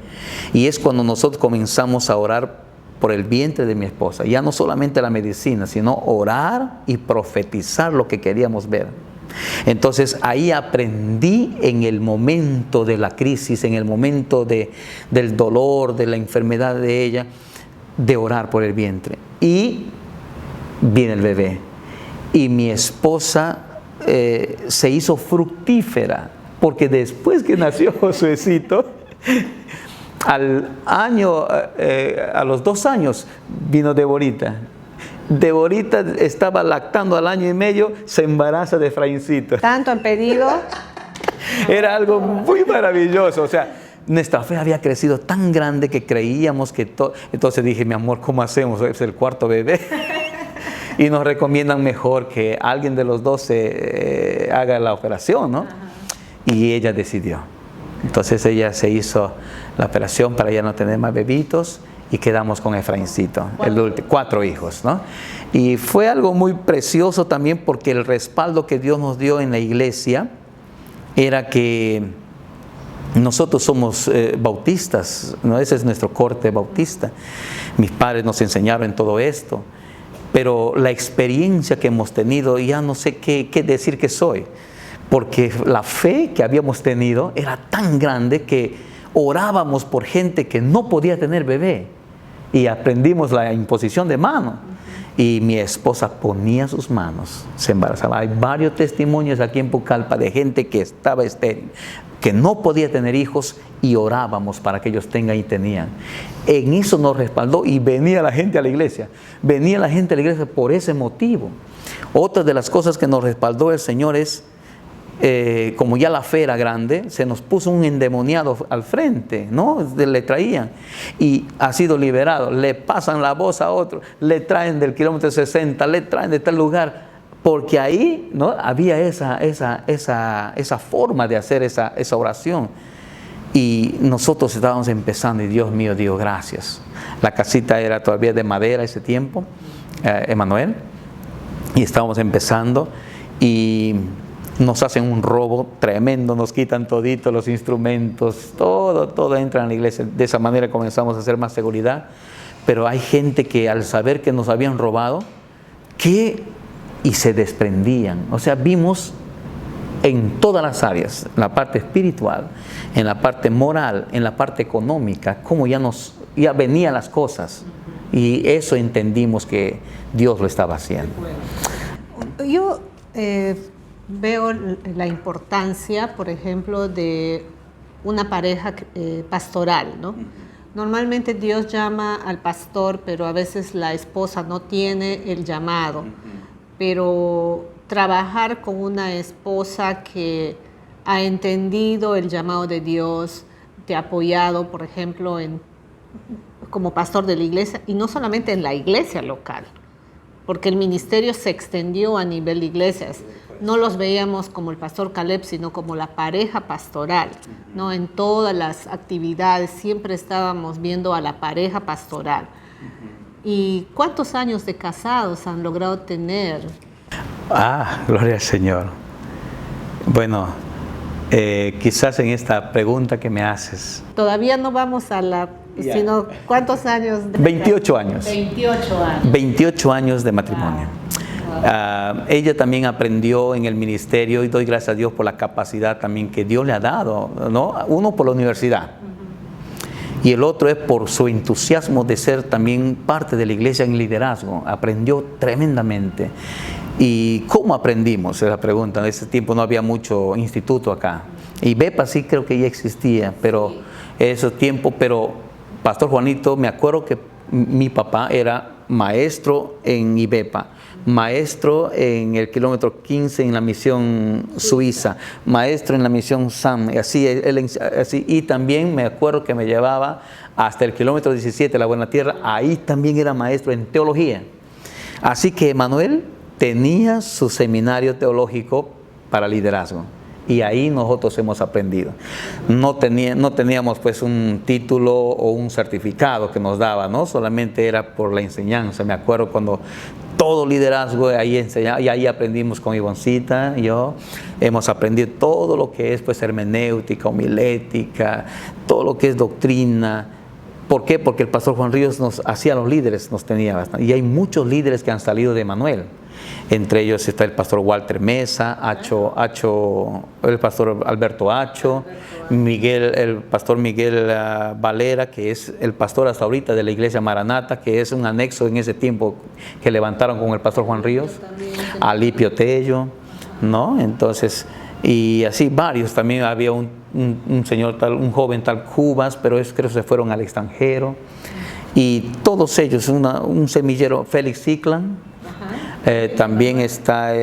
Speaker 2: Y es cuando nosotros comenzamos a orar por el vientre de mi esposa. Ya no solamente la medicina, sino orar y profetizar lo que queríamos ver. Entonces ahí aprendí en el momento de la crisis, en el momento del dolor, de la enfermedad de ella, de orar por el vientre. Y viene el bebé. Y mi esposa se hizo fructífera, porque después que nació Josuecito, a los 2 años vino Deborita. Deborita estaba lactando al 1 año y medio, se embaraza de Efraincito.
Speaker 1: ¿Tanto han pedido?
Speaker 2: Era algo muy maravilloso, o sea, nuestra fe había crecido tan grande que creíamos que entonces dije: mi amor, ¿cómo hacemos? Es el 4.º bebé. Y nos recomiendan mejor que alguien de los dos haga la operación, ¿no? Ajá. Y ella decidió. Entonces ella se hizo la operación para ya no tener más bebitos, y quedamos con Efraincito, el último, 4 hijos, ¿no? Y fue algo muy precioso también porque el respaldo que Dios nos dio en la iglesia era que nosotros somos bautistas, ¿no? Ese es nuestro corte bautista. Mis padres nos enseñaron en todo esto, pero la experiencia que hemos tenido, ya no sé qué decir que soy, porque la fe que habíamos tenido era tan grande que orábamos por gente que no podía tener bebé y aprendimos la imposición de mano. Y mi esposa ponía sus manos, se embarazaba. Hay varios testimonios aquí en Pucallpa de gente que estaba estéril, que no podía tener hijos, y orábamos para que ellos tengan y tenían. En eso nos respaldó y venía la gente a la iglesia. Venía la gente a la iglesia por ese motivo. Otra de las cosas que nos respaldó el Señor es, como ya la fe era grande, se nos puso un endemoniado al frente, ¿no? Le traían y ha sido liberado. Le pasan la voz a otro, le traen del kilómetro 60, le traen de tal lugar, porque ahí, ¿no?, había esa forma de hacer esa oración. Y nosotros estábamos empezando y Dios mío, Dios, gracias. La casita era todavía de madera ese tiempo, Emanuel, y estábamos empezando y nos hacen un robo tremendo, nos quitan toditos los instrumentos, todo entra en la iglesia. De esa manera comenzamos a hacer más seguridad, pero hay gente que al saber que nos habían robado, y se desprendían. O sea, vimos en todas las áreas, en la parte espiritual, en la parte moral, en la parte económica, cómo ya venían las cosas, y eso entendimos que Dios lo estaba haciendo.
Speaker 1: Yo veo la importancia, por ejemplo, de una pareja pastoral, ¿no? Normalmente Dios llama al pastor, pero a veces la esposa no tiene el llamado. Pero trabajar con una esposa que ha entendido el llamado de Dios, te ha apoyado, por ejemplo, como pastor de la iglesia, y no solamente en la iglesia local, porque el ministerio se extendió a nivel de iglesias. No los veíamos como el pastor Caleb, sino como la pareja pastoral, ¿no? En todas las actividades siempre estábamos viendo a la pareja pastoral. ¿Y cuántos años de casados han logrado tener?
Speaker 2: Gloria al Señor. Bueno, quizás en esta pregunta que me haces.
Speaker 1: Todavía no vamos sino ¿cuántos años?
Speaker 2: 28 años.
Speaker 1: 28 años.
Speaker 2: 28 años de matrimonio. Ella también aprendió en el ministerio, y doy gracias a Dios por la capacidad también que Dios le ha dado, ¿no? Uno por la universidad, y el otro es por su entusiasmo de ser también parte de la iglesia en liderazgo. Aprendió tremendamente. ¿Y cómo aprendimos? Es la pregunta. En ese tiempo no había mucho instituto acá. Y IBEPA sí creo que ya existía, pero ese tiempo, pero Pastor Juanito, me acuerdo que mi papá era maestro en IBEPA, maestro en el kilómetro 15 en la misión suiza, maestro en la misión SAM, así, y también me acuerdo que me llevaba hasta el kilómetro 17, la Buena Tierra, ahí también era maestro en teología. Así que Emanuel tenía su seminario teológico para liderazgo, y ahí nosotros hemos aprendido. No teníamos pues un título o un certificado que nos daba, ¿no? Solamente era por la enseñanza. Me acuerdo cuando todo liderazgo ahí enseñaba, y ahí aprendimos con Ivoncita, yo hemos aprendido todo lo que es pues hermenéutica, homilética, todo lo que es doctrina. ¿Por qué? Porque el pastor Juan Ríos nos hacía los líderes, nos tenía bastante. Y hay muchos líderes que han salido de Emanuel. Entre ellos está el pastor Walter Mesa, el pastor Alberto Acho, el pastor Miguel Valera, que es el pastor hasta ahorita de la iglesia Maranata, que es un anexo en ese tiempo que levantaron con el pastor Juan Ríos, Alipio Tello, ¿no? Entonces, y así varios. También había un señor un joven tal Cubas, pero creo que se fueron al extranjero. Y todos ellos, un semillero, Félix Ciclan. También está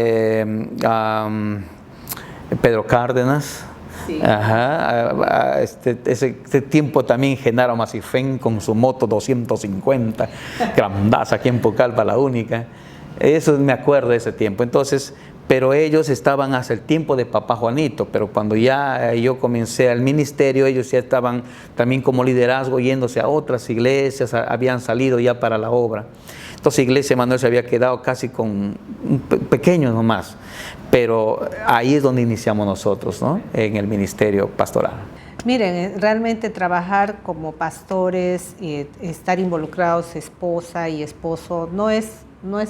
Speaker 2: Pedro Cárdenas. Sí. Ese tiempo también Genaro Macifén con su moto 250, grandaza aquí en Pucallpa, la única. Eso me acuerdo de ese tiempo. Entonces, pero ellos estaban hasta el tiempo de papá Juanito, pero cuando ya yo comencé al ministerio, ellos ya estaban también como liderazgo yéndose a otras iglesias, habían salido ya para la obra. Entonces Iglesia Emanuel se había quedado casi con un pequeño nomás, pero ahí es donde iniciamos nosotros, ¿no? En el ministerio pastoral.
Speaker 1: Miren, realmente trabajar como pastores y estar involucrados esposa y esposo no es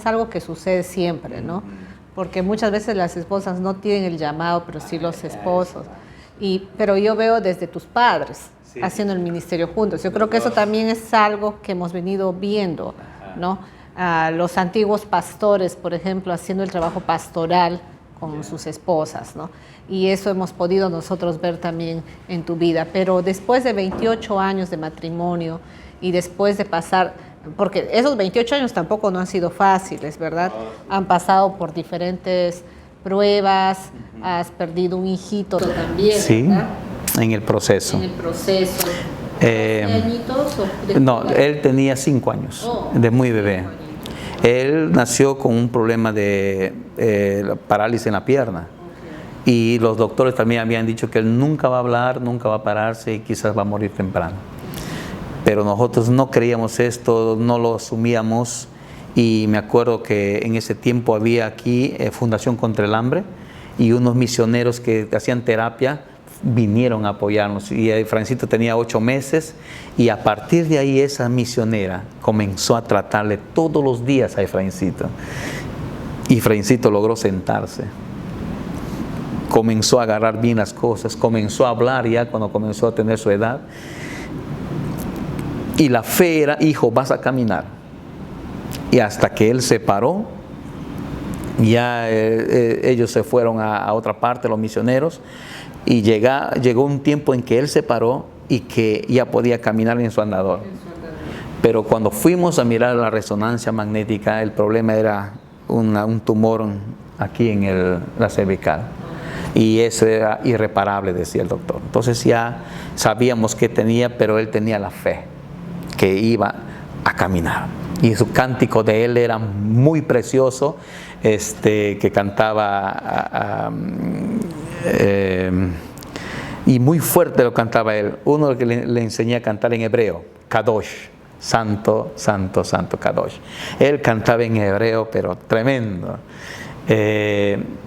Speaker 1: algo que sucede siempre, ¿no? Porque muchas veces las esposas no tienen el llamado, pero sí los esposos. Pero yo veo desde tus padres haciendo el ministerio juntos. Yo creo que eso también es algo que hemos venido viendo, ¿no? Los antiguos pastores, por ejemplo, haciendo el trabajo pastoral con sus esposas, ¿no? Y eso hemos podido nosotros ver también en tu vida. Pero después de 28 años de matrimonio y después de pasar, porque esos 28 años tampoco no han sido fáciles, ¿verdad? Han pasado por diferentes pruebas, has perdido un hijito también,
Speaker 2: sí,
Speaker 1: ¿verdad?
Speaker 2: En el proceso.
Speaker 1: En el proceso. ¿Añitos?
Speaker 2: No, él tenía 5 años, de muy bebé. Él nació con un problema de parálisis en la pierna. Y los doctores también habían dicho que él nunca va a hablar, nunca va a pararse y quizás va a morir temprano. Pero nosotros no creíamos esto, no lo asumíamos, y me acuerdo que en ese tiempo había aquí Fundación contra el Hambre y unos misioneros que hacían terapia vinieron a apoyarnos, y Francito tenía 8 meses y a partir de ahí esa misionera comenzó a tratarle todos los días a Efraíncito, y Efraíncito logró sentarse, comenzó a agarrar bien las cosas, comenzó a hablar ya cuando comenzó a tener su edad. Y la fe era, hijo, vas a caminar. Y hasta que él se paró, ya ellos se fueron a otra parte, los misioneros, y llegó un tiempo en que él se paró y que ya podía caminar en su andador. Pero cuando fuimos a mirar la resonancia magnética, el problema era un tumor aquí en la cervical. Y eso era irreparable, decía el doctor. Entonces ya sabíamos que tenía, pero él tenía la fe que iba a caminar. Y su cántico de él era muy precioso, que cantaba y muy fuerte lo cantaba él. Uno que le enseñé a cantar en hebreo, Kadosh, santo, santo, santo, Kadosh. Él cantaba en hebreo, pero tremendo.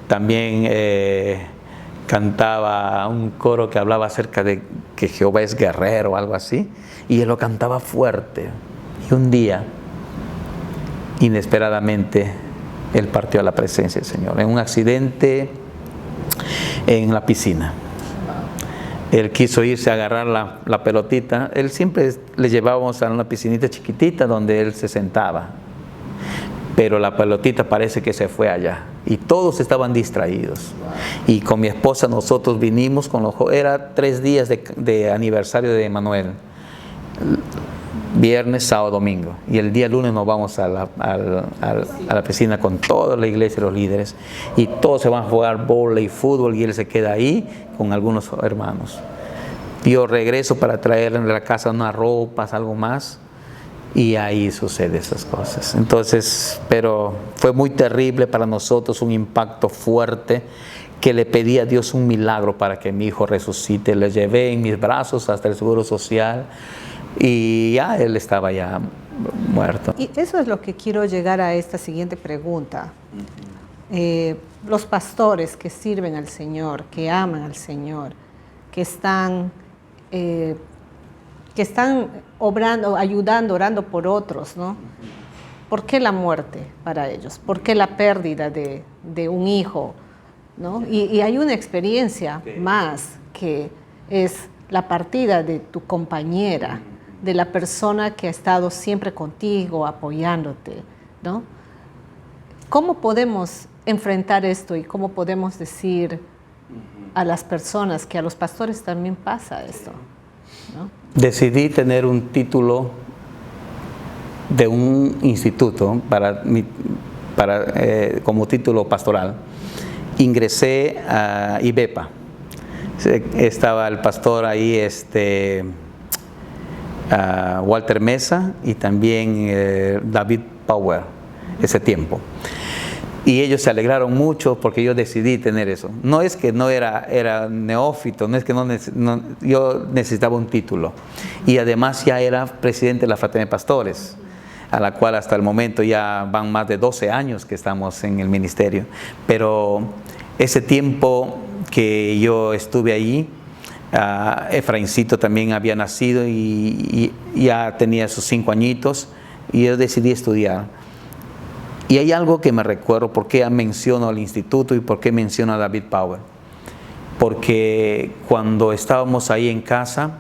Speaker 2: También cantaba un coro que hablaba acerca de que Jehová es guerrero o algo así, y él lo cantaba fuerte. Y un día, inesperadamente, él partió a la presencia del Señor en un accidente en la piscina. Él quiso irse a agarrar la pelotita. Él siempre le llevábamos a una piscinita chiquitita donde él se sentaba, pero la pelotita parece que se fue allá y todos estaban distraídos. Y con mi esposa nosotros vinimos era 3 días de aniversario de Emanuel, viernes, sábado, domingo, y el día lunes nos vamos a la piscina con toda la iglesia y los líderes, y todos se van a jugar vóley y fútbol, y él se queda ahí con algunos hermanos. Yo regreso para traerle de la casa unas ropas, algo más, y ahí sucede esas cosas. Entonces, pero fue muy terrible para nosotros, un impacto fuerte, que le pedí a Dios un milagro para que mi hijo resucite. Le llevé en mis brazos hasta el Seguro Social y ya él estaba ya muerto.
Speaker 1: Y eso es lo que quiero llegar a esta siguiente pregunta. Los pastores que sirven al Señor, que aman al Señor, que están obrando, ayudando, orando por otros, ¿no? ¿Por qué la muerte para ellos? ¿Por qué la pérdida de un hijo? ¿No? Y hay una experiencia más, que es la partida de tu compañera, de la persona que ha estado siempre contigo, apoyándote, ¿no? ¿Cómo podemos enfrentar esto y cómo podemos decir a las personas que a los pastores también pasa esto, ¿no?
Speaker 2: Decidí tener un título de un instituto como título pastoral. Ingresé a IBEPA. Estaba el pastor ahí, Walter Mesa, y también David Power, ese tiempo. Y ellos se alegraron mucho porque yo decidí tener eso. No es que no era neófito, no es que yo necesitaba un título. Y además ya era presidente de la Fraternidad de Pastores, a la cual hasta el momento ya van más de 12 años que estamos en el ministerio. Pero ese tiempo que yo estuve ahí, Efraincito también había nacido y ya tenía sus 5 añitos, y yo decidí estudiar. Y hay algo que me recuerdo, por qué menciono al instituto y por qué menciono a David Power. Porque cuando estábamos ahí en casa,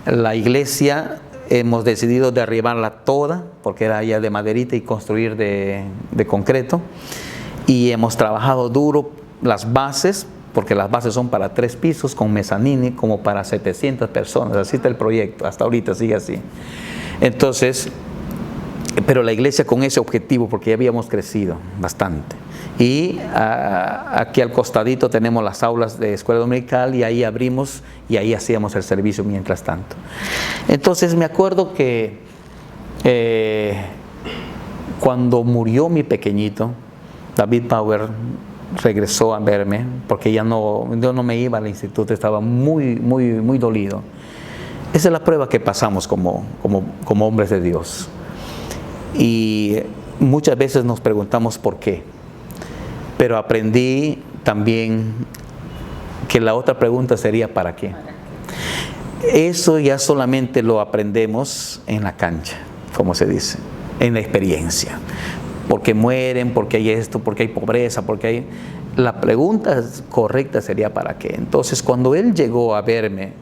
Speaker 2: la iglesia hemos decidido derribarla toda, porque era ya de maderita, y construir de concreto. Y hemos trabajado duro las bases, porque las bases son para 3 pisos con mezanini, como para 700 personas. Así está el proyecto, hasta ahorita sigue así. Entonces, pero la iglesia con ese objetivo, porque ya habíamos crecido bastante. Y aquí al costadito tenemos las aulas de escuela dominical, y ahí abrimos y ahí hacíamos el servicio mientras tanto. Entonces me acuerdo que cuando murió mi pequeñito, David Power regresó a verme, porque yo no me iba al instituto, estaba muy dolido. Esa es la prueba que pasamos como hombres de Dios. Y muchas veces nos preguntamos por qué. Pero aprendí también que la otra pregunta sería ¿para qué? Eso ya solamente lo aprendemos en la cancha, como se dice, en la experiencia. Porque mueren, porque hay esto, porque hay pobreza, porque hay... La pregunta correcta sería ¿para qué? Entonces, cuando él llegó a verme,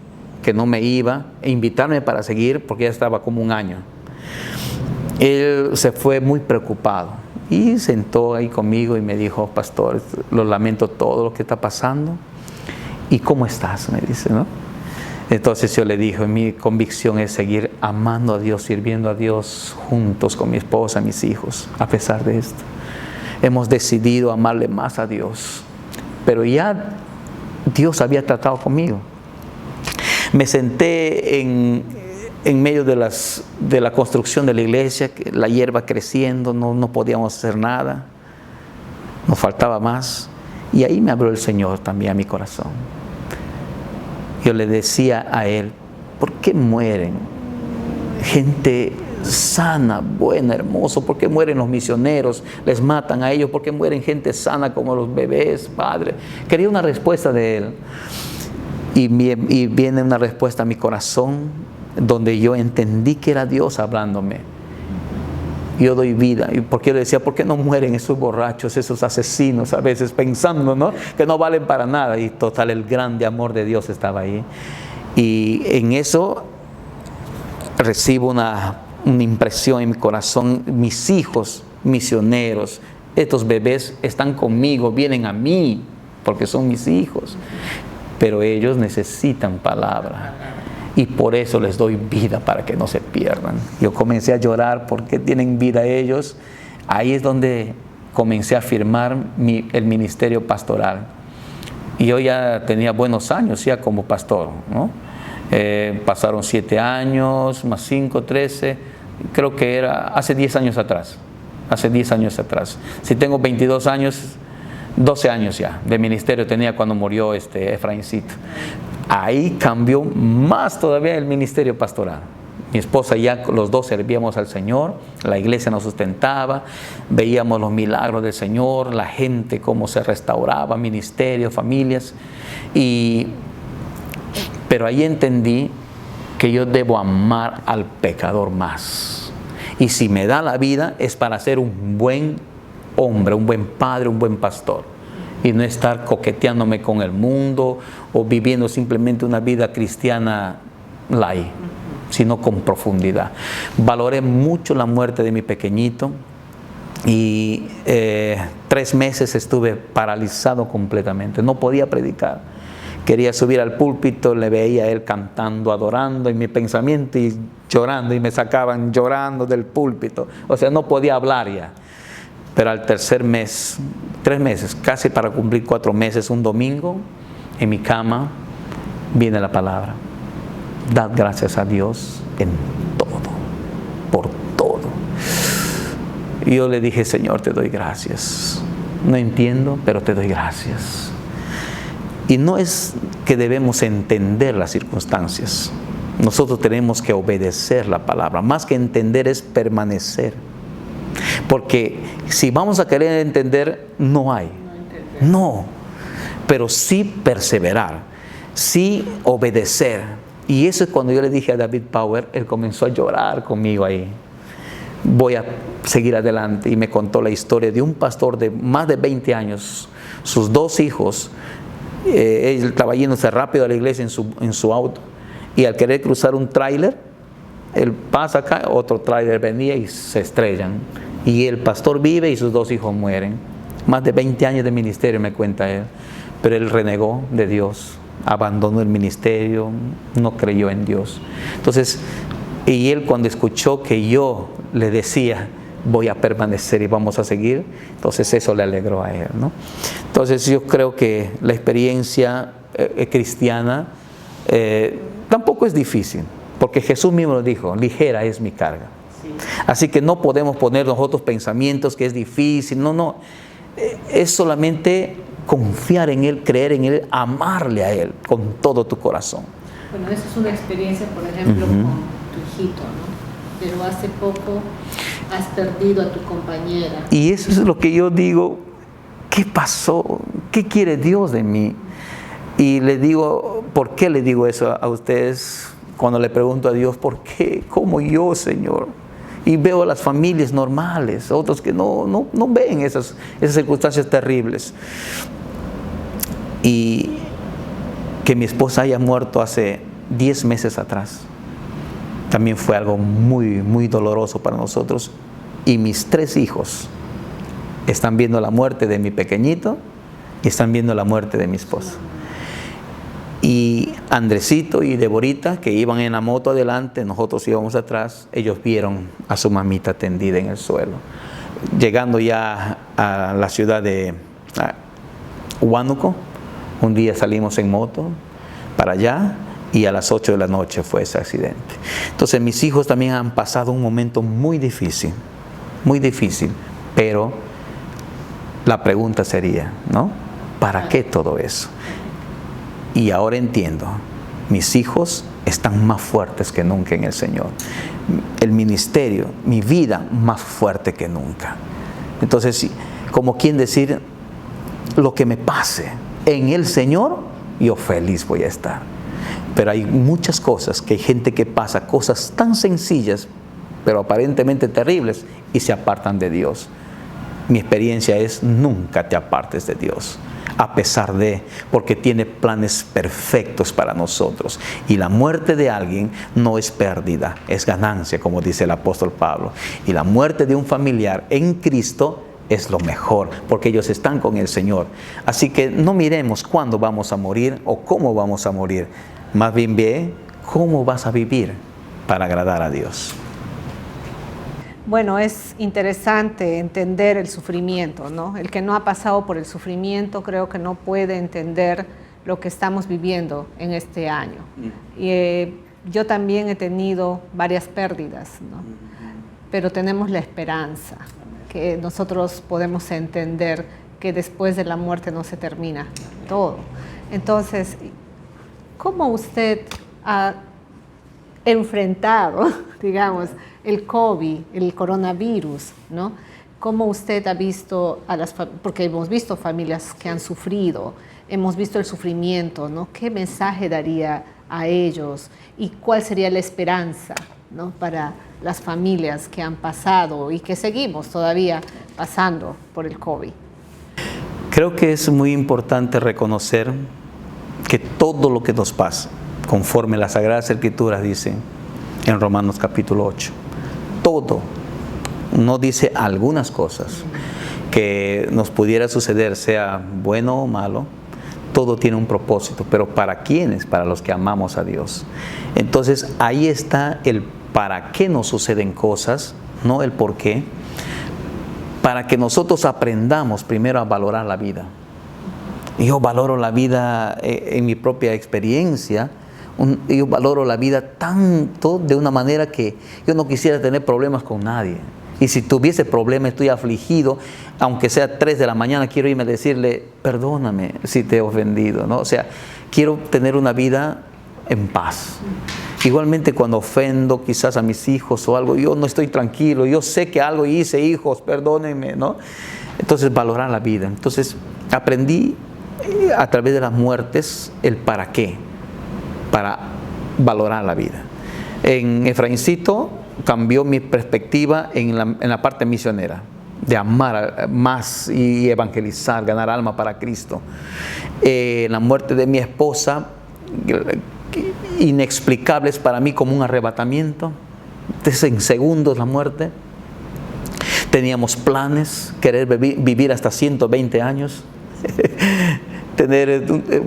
Speaker 2: que no me iba, e invitarme para seguir, porque ya estaba como 1 año, él se fue muy preocupado y sentó ahí conmigo y me dijo: pastor, lo lamento todo lo que está pasando. ¿Y cómo estás?, me dice, ¿no? Entonces yo le dije: mi convicción es seguir amando a Dios, sirviendo a Dios juntos con mi esposa, mis hijos, a pesar de esto. Hemos decidido amarle más a Dios, pero ya Dios había tratado conmigo. Me senté en medio de la construcción de la iglesia, la hierba creciendo, no podíamos hacer nada, nos faltaba más, y ahí me abrió el Señor también a mi corazón. Yo le decía a él: ¿por qué mueren gente sana, buena, hermoso? ¿Por qué mueren los misioneros? Les matan a ellos. ¿Por qué mueren gente sana como los bebés, padre? Quería una respuesta de él, y viene una respuesta a mi corazón, donde yo entendí que era Dios hablándome. Yo doy vida. Y porque yo le decía: ¿por qué no mueren esos borrachos, esos asesinos? A veces pensando, ¿no?, que no valen para nada. Y total, el grande amor de Dios estaba ahí. Y en eso recibo una impresión en mi corazón: mis hijos misioneros, estos bebés están conmigo, vienen a mí porque son mis hijos, pero ellos necesitan palabra. Y por eso les doy vida, para que no se pierdan. Yo comencé a llorar porque tienen vida ellos. Ahí es donde comencé a firmar el ministerio pastoral. Y yo ya tenía buenos años ya como pastor, ¿no? Pasaron 7 años, más 5, 13. Creo que era hace 10 años atrás. Hace 10 años atrás. Si tengo 22 años, 12 años ya de ministerio tenía cuando murió Efraincito. Ahí cambió más todavía el ministerio pastoral. Mi esposa y ya los dos servíamos al Señor, la iglesia nos sustentaba, veíamos los milagros del Señor, la gente cómo se restauraba, ministerio, familias. Pero ahí entendí que yo debo amar al pecador más. Y si me da la vida es para ser un buen hombre, un buen padre, un buen pastor. Y no estar coqueteándome con el mundo o viviendo simplemente una vida cristiana light, sino con profundidad. Valoré mucho la muerte de mi pequeñito y 3 meses estuve paralizado completamente. No podía predicar. Quería subir al púlpito, le veía a él cantando, adorando, en mi pensamiento y llorando, y me sacaban llorando del púlpito. O sea, no podía hablar ya. Pero al tercer mes, 3 meses, casi para cumplir 4 meses, un domingo, en mi cama, viene la palabra: dad gracias a Dios en todo, por todo. Y yo le dije: Señor, te doy gracias. no entiendo, pero te doy gracias. Y no es que debemos entender las circunstancias. Nosotros tenemos que obedecer la palabra. Más que entender es permanecer. Porque si vamos a querer entender, no hay. No. Pero sí perseverar. Sí obedecer. Y eso es cuando yo le dije a David Power, él comenzó a llorar conmigo ahí. Voy a seguir adelante. Y me contó la historia de un pastor de más de 20 años. Sus 2 hijos. Él estaba yéndose rápido a la iglesia en su auto. Y al querer cruzar un tráiler, él pasa acá, otro tráiler venía y se estrellan. Y el pastor vive y sus 2 hijos mueren. Más de 20 años de ministerio, me cuenta él. Pero él renegó de Dios, abandonó el ministerio, no creyó en Dios. Entonces, y él cuando escuchó que yo le decía, voy a permanecer y vamos a seguir, entonces eso le alegró a él, ¿no? Entonces yo creo que la experiencia cristiana tampoco es difícil, porque Jesús mismo lo dijo, ligera es mi carga. Sí. Así que no podemos poner nosotros pensamientos que es difícil, no, es solamente confiar en Él, creer en Él, amarle a Él con todo tu corazón.
Speaker 1: Bueno, eso es una experiencia, por ejemplo, con tu hijito, ¿no? Pero hace poco has perdido a tu compañera.
Speaker 2: Y eso es lo que yo digo, ¿qué pasó? ¿Qué quiere Dios de mí? Y le digo, ¿por qué le digo eso a ustedes? Cuando le pregunto a Dios, ¿por qué? ¿Cómo yo, Señor? Y veo a las familias normales, otros que no ven esas circunstancias terribles. Y que mi esposa haya muerto hace 10 meses atrás, también fue algo muy, muy doloroso para nosotros. Y mis 3 hijos están viendo la muerte de mi pequeñito y están viendo la muerte de mi esposa. Y Andresito y Deborita, que iban en la moto adelante, nosotros íbamos atrás, ellos vieron a su mamita tendida en el suelo. Llegando ya a la ciudad de Huánuco, un día salimos en moto para allá y a las 8 de la noche fue ese accidente. Entonces mis hijos también han pasado un momento muy difícil, pero la pregunta sería, ¿no? ¿Para qué todo eso? Y ahora entiendo, mis hijos están más fuertes que nunca en el Señor. El ministerio, mi vida más fuerte que nunca. Entonces, como quien decir, lo que me pase en el Señor, yo feliz voy a estar. Pero hay muchas cosas, que hay gente que pasa cosas tan sencillas, pero aparentemente terribles, y se apartan de Dios. Mi experiencia es, nunca te apartes de Dios. A pesar de, porque tiene planes perfectos para nosotros. Y la muerte de alguien no es pérdida, es ganancia, como dice el apóstol Pablo. Y la muerte de un familiar en Cristo es lo mejor, porque ellos están con el Señor. Así que no miremos cuándo vamos a morir o cómo vamos a morir. Más bien ve cómo vas a vivir para agradar a Dios.
Speaker 1: Bueno, es interesante entender el sufrimiento, ¿no? El que no ha pasado por el sufrimiento creo que no puede entender lo que estamos viviendo en este año. Y yo también he tenido varias pérdidas, ¿no? Pero tenemos la esperanza, que nosotros podemos entender que después de la muerte no se termina todo. Entonces, ¿cómo usted ha enfrentado, digamos, el COVID, el coronavirus, ¿no? ¿Cómo usted ha visto porque hemos visto familias que han sufrido, hemos visto el sufrimiento, ¿no? ¿Qué mensaje daría a ellos y cuál sería la esperanza, ¿no? Para las familias que han pasado y que seguimos todavía pasando por el COVID?
Speaker 2: Creo que es muy importante reconocer que todo lo que nos pasa, conforme las Sagradas Escrituras dicen en Romanos capítulo 8, todo, no dice algunas cosas que nos pudiera suceder, sea bueno o malo, todo tiene un propósito, pero ¿para quiénes? Para los que amamos a Dios. Entonces ahí está el para qué nos suceden cosas, no el por qué, para que nosotros aprendamos primero a valorar la vida. Yo valoro la vida en mi propia experiencia. Yo valoro la vida tanto de una manera que yo no quisiera tener problemas con nadie. Y si tuviese problema, estoy afligido, aunque sea 3 de la mañana, quiero irme a decirle, perdóname si te he ofendido, ¿no? O sea, quiero tener una vida en paz. Igualmente cuando ofendo quizás a mis hijos o algo, yo no estoy tranquilo, yo sé que algo hice, hijos, perdónenme, ¿no? Entonces valorar la vida. Entonces aprendí a través de las muertes el para qué, para valorar la vida. En Efraincito cambió mi perspectiva en la parte misionera, de amar más y evangelizar, ganar alma para Cristo. La muerte de mi esposa, inexplicables para mí como un arrebatamiento, en segundos la muerte. Teníamos planes, querer vivir hasta 120 años,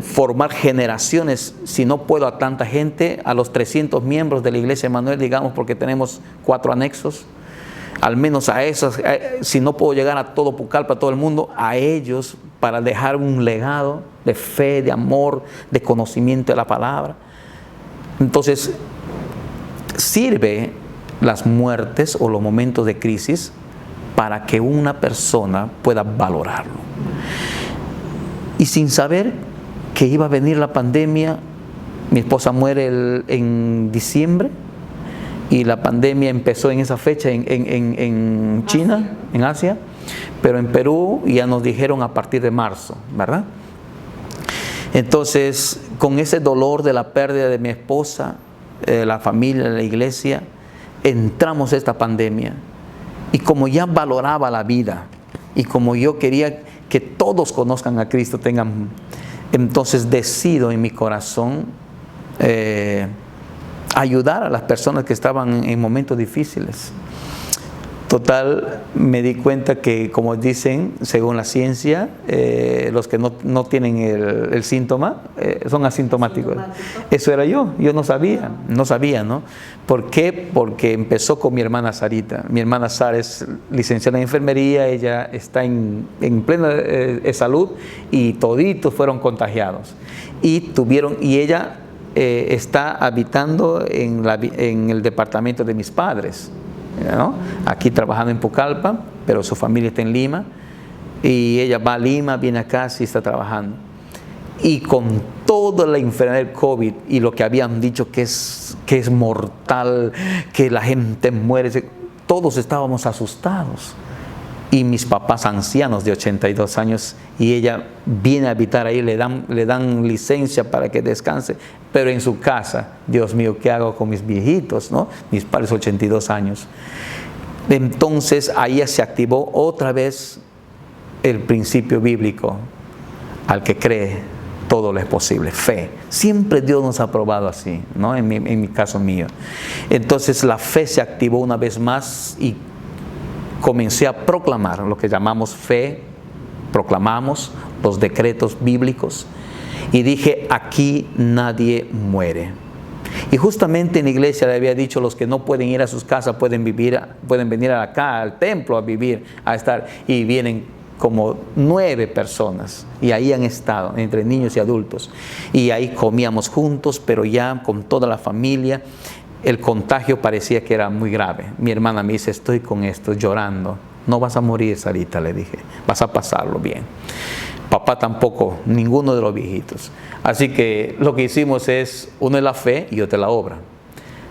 Speaker 2: formar generaciones, si no puedo a tanta gente, a los 300 miembros de la Iglesia Emmanuel, digamos, porque tenemos 4 anexos, al menos a esos, si no puedo llegar a todo Pucallpa, a todo el mundo, a ellos, para dejar un legado de fe, de amor, de conocimiento de la palabra. Entonces, sirve las muertes o los momentos de crisis para que una persona pueda valorarlo. Y sin saber que iba a venir la pandemia, mi esposa muere en diciembre y la pandemia empezó en esa fecha en China, en Asia, pero en Perú ya nos dijeron a partir de marzo, ¿verdad? Entonces, con ese dolor de la pérdida de mi esposa, la familia, la iglesia, entramos a esta pandemia. Y como ya valoraba la vida y como yo quería que todos conozcan a Cristo, entonces decido en mi corazón ayudar a las personas que estaban en momentos difíciles. Total, me di cuenta que, como dicen, según la ciencia, los que no tienen el síntoma son asintomáticos. Eso era yo no sabía, ¿no? ¿Por qué? Porque empezó con mi hermana Sarita. Mi hermana Sara es licenciada en enfermería, ella está en plena salud y toditos fueron contagiados. Y ella está habitando en el departamento de mis padres, ¿no? Aquí trabajando en Pucallpa, pero su familia está en Lima y ella va a Lima, viene acá, sí está trabajando. Y con toda la enfermedad del COVID y lo que habían dicho que es mortal, que la gente muere, todos estábamos asustados. Y mis papás ancianos de 82 años, y ella viene a habitar ahí, le dan licencia para que descanse, pero en su casa, Dios mío, ¿qué hago con mis viejitos, no? Mis padres 82 años. Entonces ahí se activó otra vez el principio bíblico: al que cree, todo lo es posible, fe. Siempre Dios nos ha probado así, ¿no? En mi caso mío. Entonces la fe se activó una vez más y comencé a proclamar lo que llamamos fe. Proclamamos los decretos bíblicos y dije: aquí nadie muere. Y justamente en la iglesia le había dicho: los que no pueden ir a sus casas pueden venir acá al templo a vivir, a estar. Y vienen como 9 personas y ahí han estado, entre niños y adultos, y ahí comíamos juntos, pero ya con toda la familia. El contagio parecía que era muy grave. Mi hermana me dice: estoy con esto, llorando. No vas a morir, Sarita, le dije, vas a pasarlo bien. Papá tampoco, ninguno de los viejitos. Así que lo que hicimos es, uno es la fe y otro es la obra.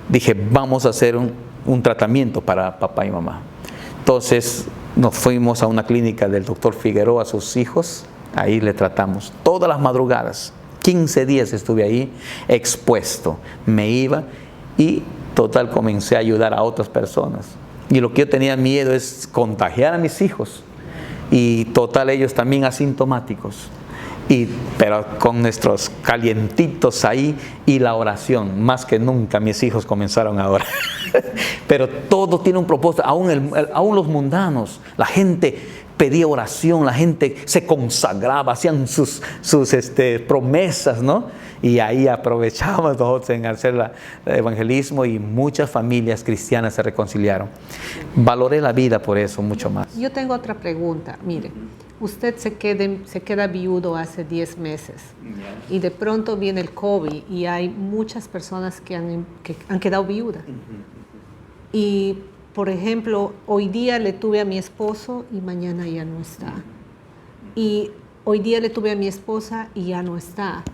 Speaker 2: Dije: vamos a hacer un tratamiento para papá y mamá. Entonces nos fuimos a una clínica del doctor Figueroa, a sus hijos. Ahí le tratamos todas las madrugadas. 15 días estuve ahí expuesto. Me iba y total comencé a ayudar a otras personas. Y lo que yo tenía miedo es contagiar a mis hijos. Y total, ellos también asintomáticos. Pero con nuestros calientitos ahí y la oración. Más que nunca mis hijos comenzaron a orar. Pero todo tiene un propósito. Aún los mundanos, la gente pedía oración, la gente se consagraba, hacían sus promesas, ¿no? Y ahí aprovechábamos nosotros en hacer el evangelismo y muchas familias cristianas se reconciliaron. Valoré la vida por eso mucho más.
Speaker 1: Yo tengo otra pregunta. Mire, usted se queda viudo hace 10 meses y de pronto viene el COVID y hay muchas personas que han quedado viudas. Y por ejemplo, hoy día le tuve a mi esposo y mañana ya no está. Y hoy día le tuve a mi esposa y ya no está.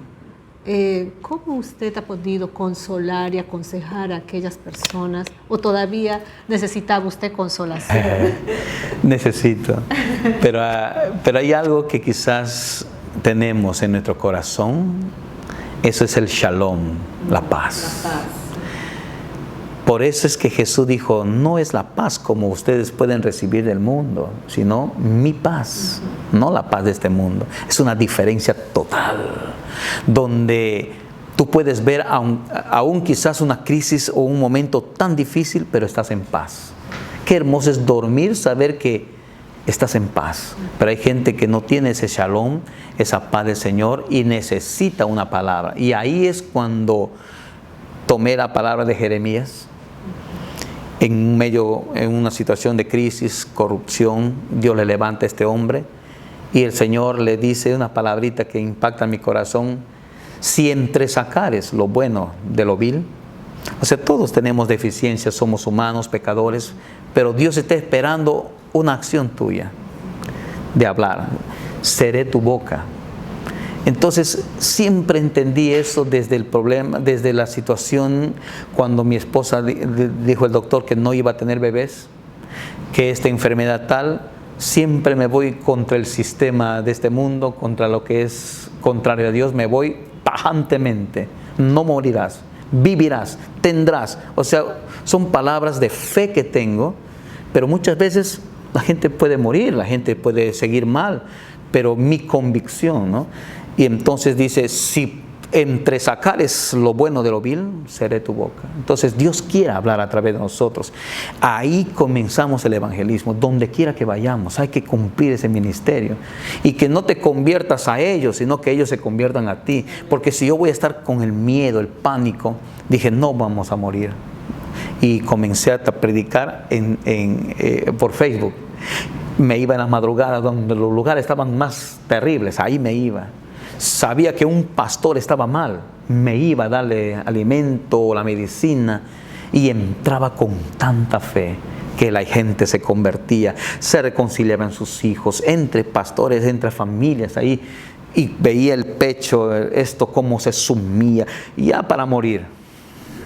Speaker 1: ¿Cómo usted ha podido consolar y aconsejar a aquellas personas? ¿O todavía necesitaba usted consolación?
Speaker 2: Necesito. Pero hay algo que quizás tenemos en nuestro corazón. Eso es el shalom, la paz.
Speaker 1: La paz.
Speaker 2: Por eso es que Jesús dijo, no es la paz como ustedes pueden recibir del mundo, sino mi paz, no la paz de este mundo. Es una diferencia total, donde tú puedes ver aún quizás una crisis o un momento tan difícil, pero estás en paz. Qué hermoso es dormir, saber que estás en paz. Pero hay gente que no tiene ese shalom, esa paz del Señor, y necesita una palabra. Y ahí es cuando tomé la palabra de Jeremías. En una situación de crisis, corrupción, Dios le levanta a este hombre y el Señor le dice una palabrita que impacta mi corazón: si entresacares lo bueno de lo vil. O sea, todos tenemos deficiencias, somos humanos, pecadores, pero Dios está esperando una acción tuya de hablar. Seré tu boca. Entonces siempre entendí eso desde el problema, desde la situación cuando mi esposa dijo el doctor que no iba a tener bebés, que esta enfermedad tal. Siempre me voy contra el sistema de este mundo, contra lo que es contrario a Dios, me voy tajantemente. No morirás, vivirás, tendrás. O sea, son palabras de fe que tengo, pero muchas veces la gente puede morir, la gente puede seguir mal, pero mi convicción, ¿no? Y entonces dice, si entresacares lo bueno de lo vil, seré tu boca. Entonces Dios quiere hablar a través de nosotros. Ahí comenzamos el evangelismo. Donde quiera que vayamos, hay que cumplir ese ministerio. Y que no te conviertas a ellos, sino que ellos se conviertan a ti. Porque si yo voy a estar con el miedo, el pánico, dije, no vamos a morir. Y comencé a predicar por Facebook. Me iba en las madrugadas donde los lugares estaban más terribles, ahí me iba. Sabía que un pastor estaba mal, me iba a darle alimento, la medicina, y entraba con tanta fe que la gente se convertía, se reconciliaban sus hijos, entre pastores, entre familias ahí, y veía el pecho, esto cómo se sumía, ya para morir.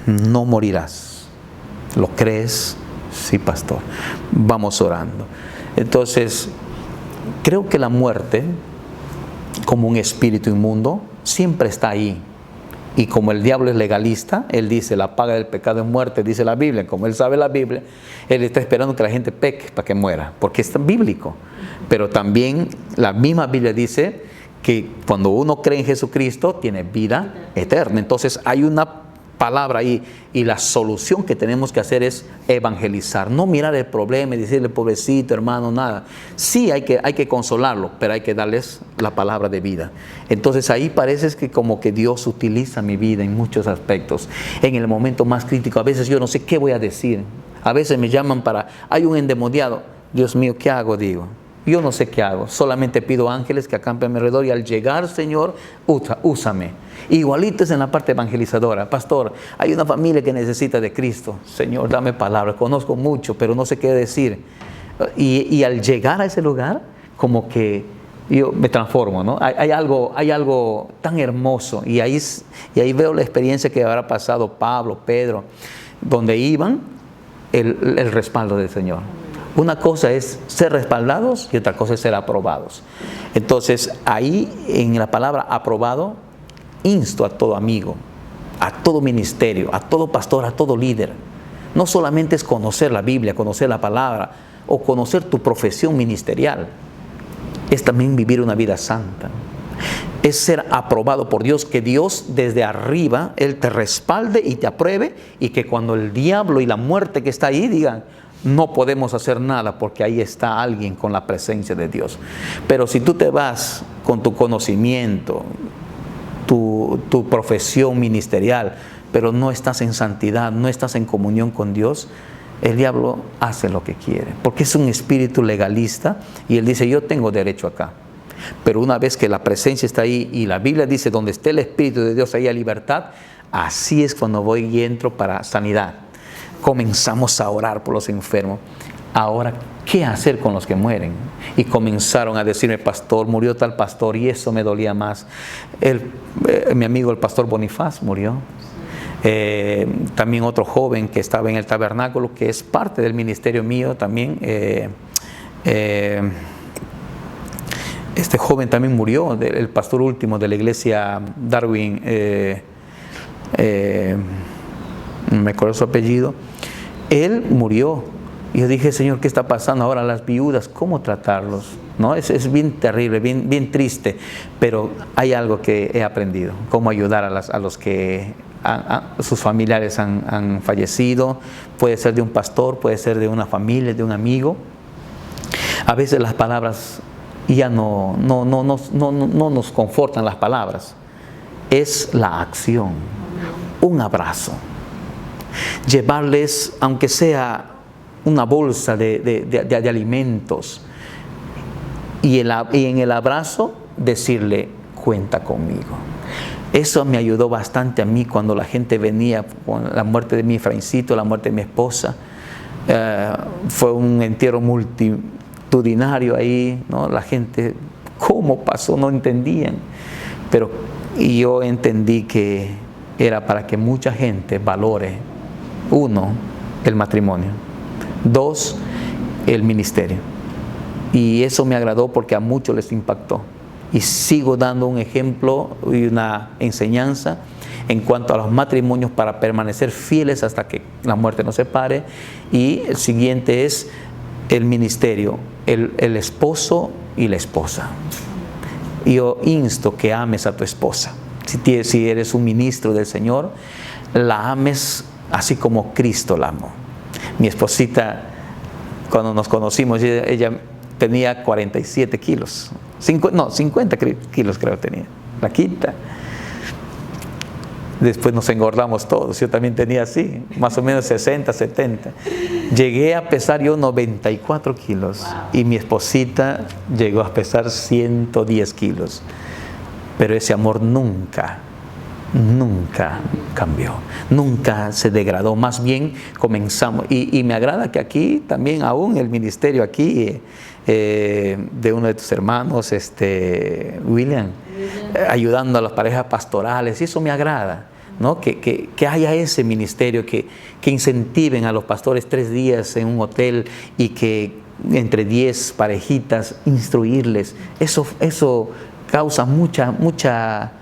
Speaker 2: No morirás. ¿Lo crees? Sí, pastor. Vamos orando. Entonces, creo que la muerte, como un espíritu inmundo, siempre está ahí. Y como el diablo es legalista, él dice, la paga del pecado es muerte, dice la Biblia. Como él sabe la Biblia, él está esperando que la gente peque para que muera, porque es bíblico. Pero también la misma Biblia dice que cuando uno cree en Jesucristo, tiene vida eterna. Entonces hay una palabra ahí, y la solución que tenemos que hacer es evangelizar, no mirar el problema y decirle, pobrecito hermano, nada. Sí hay que consolarlo, pero hay que darles la palabra de vida. Entonces ahí parece que como que Dios utiliza mi vida en muchos aspectos. En el momento más crítico, a veces yo no sé qué voy a decir. A veces me llaman hay un endemoniado. Dios mío, ¿qué hago? Digo, yo no sé qué hago, solamente pido ángeles que acampen a mi alrededor, y al llegar, Señor, úsame. Igualito es en la parte evangelizadora. Pastor, hay una familia que necesita de Cristo. Señor, dame palabra. Conozco mucho, pero no sé qué decir. Y al llegar a ese lugar, como que yo me transformo, ¿no? Hay algo tan hermoso. Y ahí veo la experiencia que habrá pasado Pablo, Pedro, donde iban, el respaldo del Señor. Una cosa es ser respaldados y otra cosa es ser aprobados. Entonces, ahí en la palabra aprobado, insto a todo amigo, a todo ministerio, a todo pastor, a todo líder. No solamente es conocer la Biblia, conocer la palabra o conocer tu profesión ministerial. Es también vivir una vida santa. Es ser aprobado por Dios, que Dios desde arriba, Él te respalde y te apruebe, y que cuando el diablo y la muerte que está ahí digan, no podemos hacer nada, porque ahí está alguien con la presencia de Dios. Pero si tú te vas con tu conocimiento, tu profesión ministerial, pero no estás en santidad, no estás en comunión con Dios, el diablo hace lo que quiere, porque es un espíritu legalista, y él dice, yo tengo derecho acá. Pero una vez que la presencia está ahí, y la Biblia dice, donde esté el Espíritu de Dios, ahí hay libertad, así es cuando voy y entro para sanidad. comenzamos a orar por los enfermos. Ahora, ¿qué hacer con los que mueren? Y comenzaron a decirme, pastor, murió tal pastor, y eso me dolía más. Mi amigo el pastor Bonifaz murió. También otro joven que estaba en el tabernáculo, que es parte del ministerio mío también. Este joven también murió, el pastor último de la iglesia Darwin, no me acuerdo su apellido. Él murió. Y yo dije, Señor, ¿qué está pasando ahora? Las viudas, ¿cómo tratarlos? ¿No? Es bien terrible, bien triste, pero hay algo que he aprendido, cómo ayudar a los que sus familiares han fallecido. Puede ser de un pastor, puede ser de una familia, de un amigo. A veces las palabras ya no nos confortan, las palabras. Es la acción, un abrazo. Llevarles, aunque sea una bolsa de alimentos, y en el abrazo decirle, cuenta conmigo. Eso me ayudó bastante a mí cuando la gente venía con la muerte de mi Efraíncito, la muerte de mi esposa. Fue un entierro multitudinario ahí, ¿no? La gente, ¿cómo pasó? No entendían. Y yo entendí que era para que mucha gente valore, 1, el matrimonio, 2, el ministerio. Y eso me agradó porque a muchos les impactó. Y sigo dando un ejemplo y una enseñanza en cuanto a los matrimonios para permanecer fieles hasta que la muerte nos separe. Y el siguiente es el ministerio, el esposo y la esposa. Yo insto que ames a tu esposa. Si eres un ministro del Señor, la ames así como Cristo la amó. Mi esposita, cuando nos conocimos, ella tenía 47 kilos. 50 kilos creo que tenía. La quinta. Después nos engordamos todos. Yo también tenía así, más o menos 60, 70. Llegué a pesar yo 94 kilos. Y mi esposita llegó a pesar 110 kilos. Pero ese amor nunca cambió, nunca se degradó. Más bien comenzamos, y me agrada que aquí también, aún el ministerio aquí de uno de tus hermanos, William, ayudando a las parejas pastorales, y eso me agrada, ¿no? Que haya ese ministerio, que incentiven a los pastores 3 días en un hotel, y que entre 10 parejitas instruirles. Eso causa mucha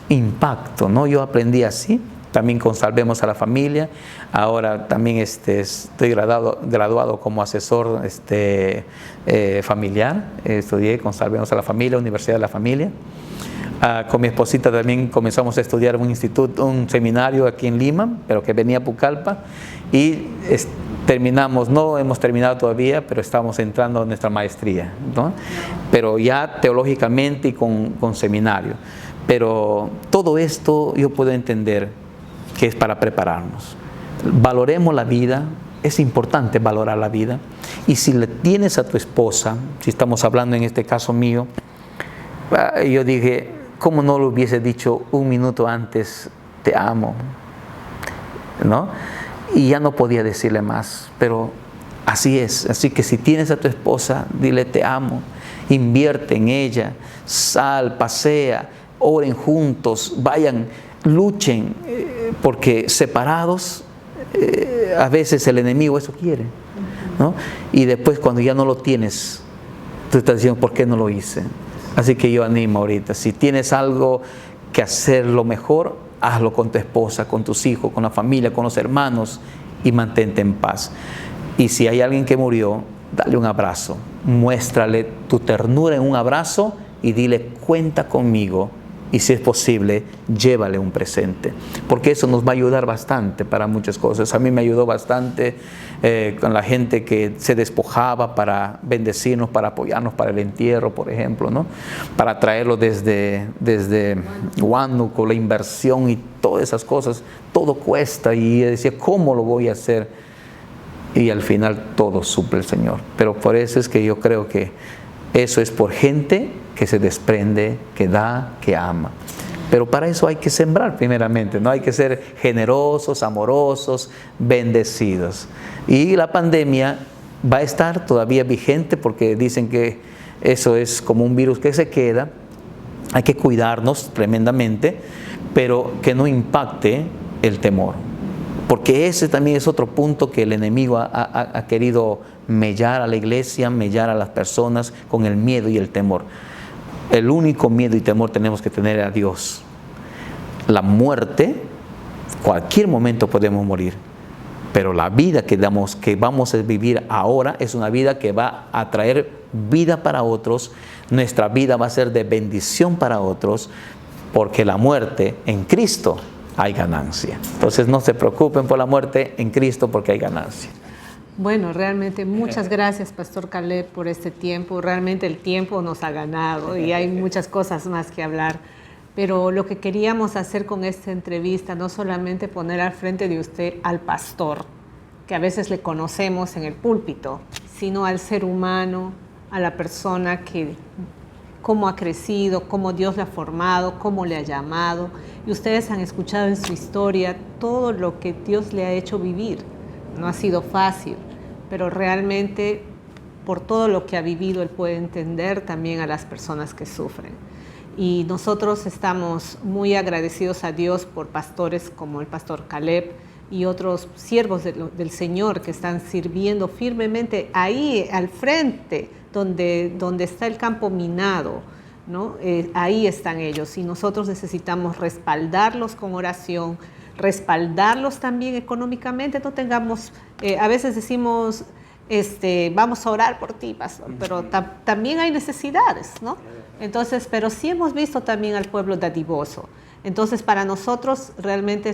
Speaker 2: impacto, ¿no? Yo aprendí así, también con Salvemos a la Familia. Ahora también estoy graduado como asesor familiar. Estudié con Salvemos a la Familia, Universidad de la Familia. Con mi esposita también comenzamos a estudiar un seminario aquí en Lima, pero que venía a Pucallpa, y terminamos, no hemos terminado todavía, pero estamos entrando a nuestra maestría, ¿no? Pero ya teológicamente y con seminario. Pero todo esto yo puedo entender que es para prepararnos. Valoremos la vida, es importante valorar la vida. Y si le tienes a tu esposa, si estamos hablando en este caso mío, yo dije, ¿cómo no lo hubiese dicho un minuto antes, te amo? ¿No? Y ya no podía decirle más, pero así es. Así que si tienes a tu esposa, dile te amo, invierte en ella, sal, pasea, oren juntos, vayan, luchen, porque separados a veces el enemigo eso quiere, ¿no? Y después cuando ya no lo tienes, tú estás diciendo, ¿por qué no lo hice? Así que yo animo ahorita, si tienes algo que hacerlo mejor, hazlo con tu esposa, con tus hijos, con la familia, con los hermanos, y mantente en paz. Y si hay alguien que murió, dale un abrazo, muéstrale tu ternura en un abrazo y dile, cuenta conmigo. Y si es posible, llévale un presente, porque eso nos va a ayudar bastante para muchas cosas. A mí me ayudó bastante con la gente que se despojaba para bendecirnos, para apoyarnos para el entierro, por ejemplo, ¿no? Para traerlo desde Huánuco, la inversión y todas esas cosas, todo cuesta. Y decía, ¿cómo lo voy a hacer? Y al final todo suple el Señor. Pero por eso es que yo creo que eso es por gente que se desprende, que da, que ama. Pero para eso hay que sembrar primeramente, ¿no? Hay que ser generosos, amorosos, bendecidos. Y la pandemia va a estar todavía vigente porque dicen que eso es como un virus que se queda. Hay que cuidarnos tremendamente, pero que no impacte el temor. Porque ese también es otro punto que el enemigo ha querido mellar a la iglesia, mellar a las personas con el miedo y el temor. El único miedo y temor tenemos que tener a Dios. La muerte, cualquier momento podemos morir, pero la vida que vamos a vivir ahora es una vida que va a traer vida para otros. Nuestra vida va a ser de bendición para otros, porque la muerte en Cristo hay ganancia. Entonces no se preocupen por la muerte en Cristo, porque hay ganancia.
Speaker 1: Bueno, realmente muchas gracias, Pastor Caleb, por este tiempo. Realmente el tiempo nos ha ganado y hay muchas cosas más que hablar. Pero lo que queríamos hacer con esta entrevista, no solamente poner al frente de usted al pastor, que a veces le conocemos en el púlpito, sino al ser humano, a la persona que cómo ha crecido, cómo Dios le ha formado, cómo le ha llamado. Y ustedes han escuchado en su historia todo lo que Dios le ha hecho vivir. No ha sido fácil, pero realmente por todo lo que ha vivido, Él puede entender también a las personas que sufren. Y nosotros estamos muy agradecidos a Dios por pastores como el pastor Caleb y otros siervos del Señor que están sirviendo firmemente ahí al frente, donde está el campo minado, ¿no? Ahí están ellos y nosotros necesitamos respaldarlos con oración, respaldarlos también económicamente. No tengamos, a veces decimos, vamos a orar por ti, pastor, pero también hay necesidades, ¿no? Entonces, pero sí hemos visto también al pueblo dadivoso. Entonces, para nosotros realmente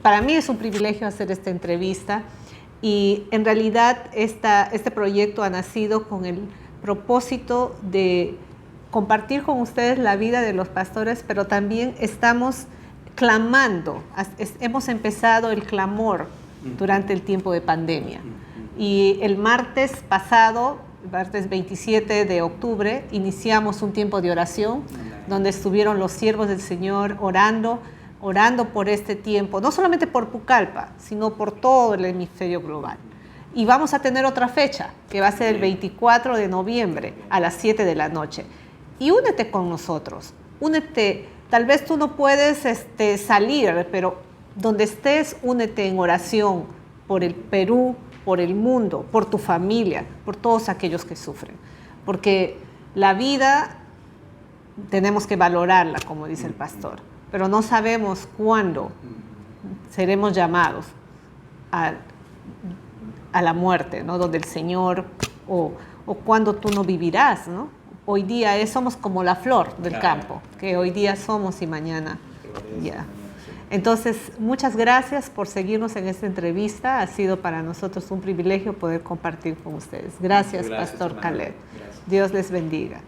Speaker 1: para mí es un privilegio hacer esta entrevista y en realidad este proyecto ha nacido con el propósito de compartir con ustedes la vida de los pastores, pero también estamos clamando, hemos empezado el clamor durante el tiempo de pandemia. Y el martes pasado, martes 27 de octubre, iniciamos un tiempo de oración donde estuvieron los siervos del Señor orando por este tiempo, no solamente por Pucallpa, sino por todo el hemisferio global. Y vamos a tener otra fecha, que va a ser el 24 de noviembre a las 7 de la noche. Y únete con nosotros, únete. Tal vez tú no puedes salir, pero donde estés, únete en oración por el Perú, por el mundo, por tu familia, por todos aquellos que sufren. Porque la vida tenemos que valorarla, como dice el pastor, pero no sabemos cuándo seremos llamados a la muerte, ¿no? Donde el Señor, o cuándo tú no vivirás, ¿no? Hoy día somos como la flor del campo, que hoy día somos y mañana ya. Entonces, muchas gracias por seguirnos en esta entrevista. Ha sido para nosotros un privilegio poder compartir con ustedes. Gracias, Pastor Caleb. Dios les bendiga.